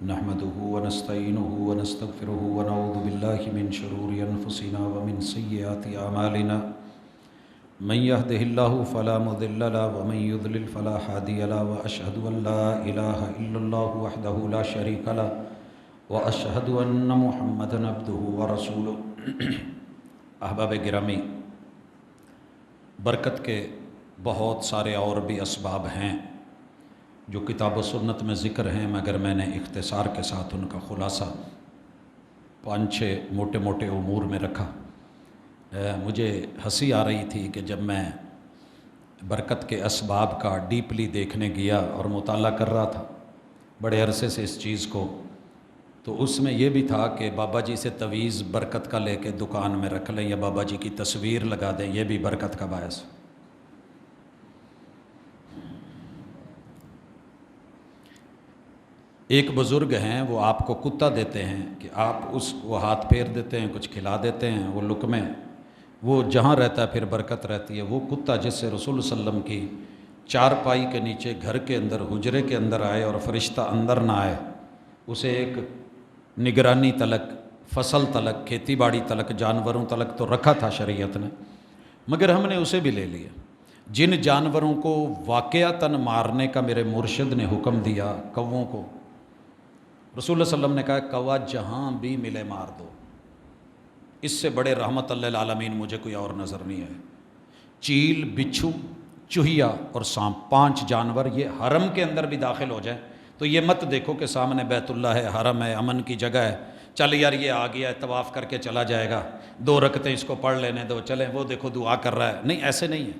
A: نحمده ونستعينه ونستغفره ونعوذ بالله من شرور أنفسنا ومن سيئات أعمالنا من يهده الله فلا مضل له ومن يضلل فلا هادي له وأشهد أن لا إله إلا الله وحده لا شريك له وأشهد أن محمدا عبده ورسوله احباب گرامی، برکت کے بہت سارے اور بھی اسباب ہیں جو کتاب و سنت میں ذکر ہیں، مگر میں نے اختصار کے ساتھ ان کا خلاصہ 5-6 موٹے موٹے امور میں رکھا۔ مجھے ہنسی آ رہی تھی کہ جب میں برکت کے اسباب کا ڈیپلی دیکھنے گیا اور مطالعہ کر رہا تھا بڑے عرصے سے اس چیز کو، تو اس میں یہ بھی تھا کہ بابا جی سے تویز برکت کا لے کے دکان میں رکھ لیں یا بابا جی کی تصویر لگا دیں، یہ بھی برکت کا باعث۔ ایک بزرگ ہیں، وہ آپ کو کتا دیتے ہیں کہ آپ اس کو ہاتھ پھیر دیتے ہیں، کچھ کھلا دیتے ہیں، وہ لقمے وہ جہاں رہتا ہے پھر برکت رہتی ہے۔ وہ کتا جس سے رسول صلی اللہ علیہ وسلم کی چارپائی کے نیچے گھر کے اندر حجرے کے اندر آئے اور فرشتہ اندر نہ آئے، اسے ایک نگرانی تلک، فصل تلک، کھیتی باڑی تلک، جانوروں تلک تو رکھا تھا شریعت نے، مگر ہم نے اسے بھی لے لیا۔ جن جانوروں کو واقعتاً مارنے کا میرے مرشد نے حکم دیا، کووں کو، رسول اللہ صلی اللہ علیہ وسلم نے کہا کوا جہاں بھی ملے مار دو، اس سے بڑے رحمت اللہ العالمین مجھے کوئی اور نظر نہیں ہے۔ چیل، بچھو، چوہیا اور سانپ، 5 جانور یہ حرم کے اندر بھی داخل ہو جائیں تو یہ مت دیکھو کہ سامنے بیت اللہ ہے، حرم ہے، امن کی جگہ ہے، چل یار یہ آ گیا ہے، طواف کر کے چلا جائے گا، 2 رکعتیں اس کو پڑھ لینے دو، چلیں وہ دیکھو دعا کر رہا ہے، نہیں ایسے نہیں ہے۔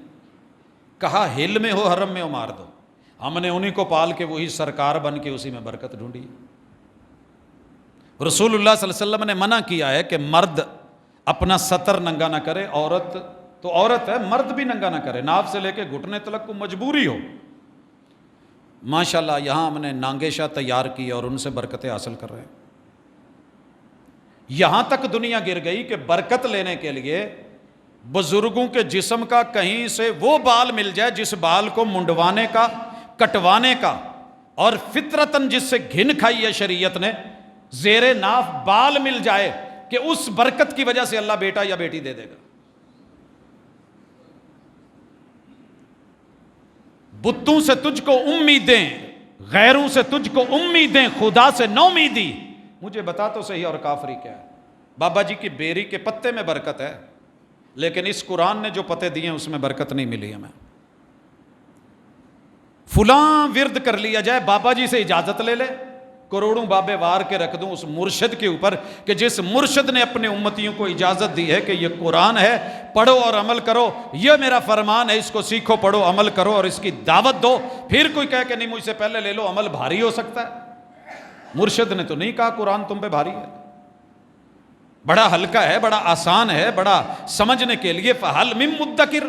A: کہا ہل میں ہو حرم میں ہو مار دو۔ ہم نے انہی کو پال کے وہی سرکار بن کے اسی میں برکت ڈھونڈی۔ رسول اللہ صلی اللہ علیہ وسلم نے منع کیا ہے کہ مرد اپنا سطر ننگا نہ کرے، عورت تو عورت ہے، مرد بھی ننگا نہ کرے، ناف سے لے کے گھٹنے تلک کو مجبوری ہو۔ ماشاءاللہ یہاں ہم نے نانگیشہ تیار کی اور ان سے برکتیں حاصل کر رہے ہیں۔ یہاں تک دنیا گر گئی کہ برکت لینے کے لیے بزرگوں کے جسم کا کہیں سے وہ بال مل جائے جس بال کو منڈوانے کا، کٹوانے کا، اور فطرتاً جس سے گھن کھائی ہے شریعت نے، زیر ناف بال مل جائے کہ اس برکت کی وجہ سے اللہ بیٹا یا بیٹی دے دے گا۔ بتوں سے تجھ کو امیدیں، غیروں سے تجھ کو امیدیں، خدا سے نومیدی، مجھے بتا تو صحیح اور کافری کیا ہے۔ بابا جی کی بیری کے پتے میں برکت ہے، لیکن اس قرآن نے جو پتے دیے ہیں اس میں برکت نہیں ملی ہمیں۔ فلاں ورد کر لیا جائے، بابا جی سے اجازت لے لے، کروڑوں بابے وار کے رکھ دوں اس مرشد کے اوپر کہ جس مرشد نے اپنے امتیوں کو اجازت دی ہے کہ یہ قرآن ہے، پڑھو اور عمل کرو، یہ میرا فرمان ہے، اس کو سیکھو، پڑھو، عمل کرو اور اس کی دعوت دو۔ پھر کوئی کہے کہ نہیں مجھ سے پہلے لے لو، عمل بھاری ہو سکتا ہے۔ مرشد نے تو نہیں کہا قرآن تم پہ بھاری ہے، بڑا ہلکا ہے، بڑا آسان ہے، بڑا سمجھنے کے لیے۔ فہل من مدکر،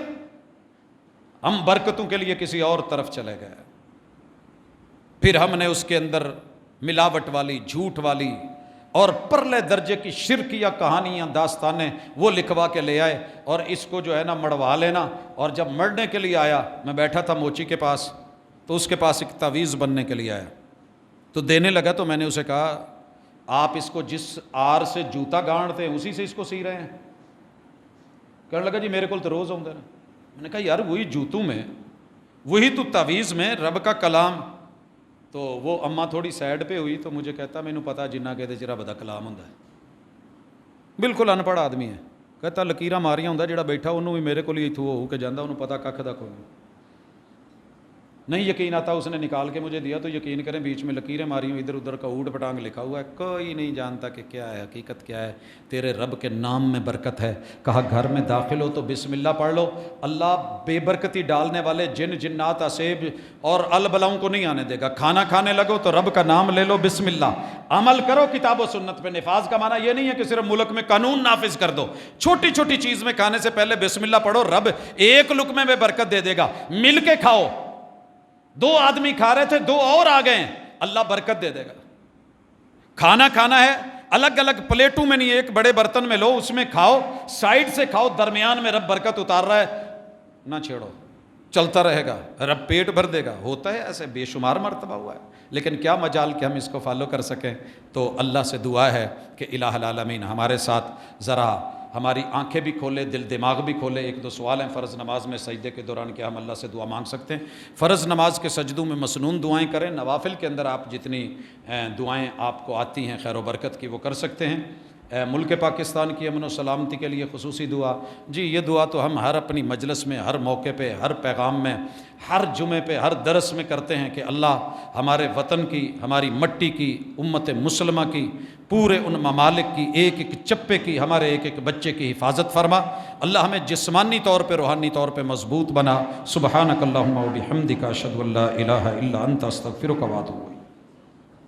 A: ہم برکتوں کے لیے کسی اور طرف چلے گئے، پھر ہم نے اس کے اندر ملاوٹ والی، جھوٹ والی اور پرلے درجے کی شرکیہ کہانیاں، داستانیں وہ لکھوا کے لے آئے، اور اس کو جو ہے نا مڑوا لینا۔ اور جب مرنے کے لیے آیا، میں بیٹھا تھا موچی کے پاس، تو اس کے پاس ایک تعویذ بننے کے لیے آیا، تو دینے لگا، تو میں نے اسے کہا آپ اس کو جس آر سے جوتا گانڑتے ہیں اسی سے اس کو سی رہے ہیں؟ کہنے لگا جی میرے کو تو روز ہوں گے نا۔ میں نے کہا یار وہی جوتوں میں، وہی تو تعویذ میں رب کا کلام۔ تو وہ اماں تھوڑی سائڈ پہ ہوئی تو مجھے کہتا مینوں پتا جنہ کہتے چ رب دا کلام ہوندا ہے۔ بالکل ان پڑھ آدمی ہے، کہتا لکیراں ماریاں ہوندا، جڑا بیٹھا انہوں بھی میرے کو ایتھوں ہو کے جاندا، انہوں پتا ککھ دا کوئی نہیں یقین آتا۔ اس نے نکال کے مجھے دیا تو یقین کریں بیچ میں لکیریں ماری ہوں، ادھر ادھر کا اوٹ پٹانگ لکھا ہوا ہے، کوئی نہیں جانتا کہ کیا ہے، حقیقت کیا ہے۔ تیرے رب کے نام میں برکت ہے۔ کہا گھر میں داخل ہو تو بسم اللہ پڑھ لو، اللہ بے برکتی ڈالنے والے جن جنات اسیب اور البلاؤں کو نہیں آنے دے گا۔ کھانا کھانے لگو تو رب کا نام لے لو، بسم اللہ، عمل کرو کتاب و سنت پہ۔ نفاذ کا معنی یہ نہیں ہے کہ صرف ملک میں قانون نافذ کر دو، چھوٹی چھوٹی چیز میں کھانے سے پہلے بسم اللہ پڑھو، رب ایک لقمے میں برکت دے دے گا۔ مل کے کھاؤ، 2 آدمی کھا رہے تھے، 2 اور آ گئے، اللہ برکت دے دے گا۔ کھانا کھانا ہے الگ الگ پلیٹوں میں نہیں، ایک بڑے برتن میں لو، اس میں کھاؤ، سائیڈ سے کھاؤ، درمیان میں رب برکت اتار رہا ہے، نہ چھیڑو۔ چلتا رہے گا، رب پیٹ بھر دے گا، ہوتا ہے ایسے بے شمار مرتبہ ہوا ہے، لیکن کیا مجال کہ ہم اس کو فالو کر سکیں۔ تو اللہ سے دعا ہے کہ الہ العالمین ہمارے ساتھ ذرا ہماری آنکھیں بھی کھولے، دل دماغ بھی کھولے۔ ایک دو سوال ہیں فرض نماز میں سجدے کے دوران کیا ہم اللہ سے دعا مانگ سکتے ہیں؟ فرض نماز کے سجدوں میں مسنون دعائیں کریں، نوافل کے اندر آپ جتنی دعائیں آپ کو آتی ہیں خیر و برکت کی وہ کر سکتے ہیں۔ ملک پاکستان کی امن و سلامتی کے لیے خصوصی دعا، جی یہ دعا تو ہم ہر اپنی مجلس میں، ہر موقع پہ، ہر پیغام میں، ہر جمعے پہ، ہر درس میں کرتے ہیں کہ اللہ ہمارے وطن کی، ہماری مٹی کی، امت مسلمہ کی، پورے ان ممالک کی، ایک ایک چپے کی، ہمارے ایک ایک بچے کی حفاظت فرما۔ اللہ ہمیں جسمانی طور پہ، روحانی طور پہ مضبوط بنا۔ سبحانک اللہم و بحمدک، اشہد ان لا الہ الا انت، استغفرک و اتوب الیک۔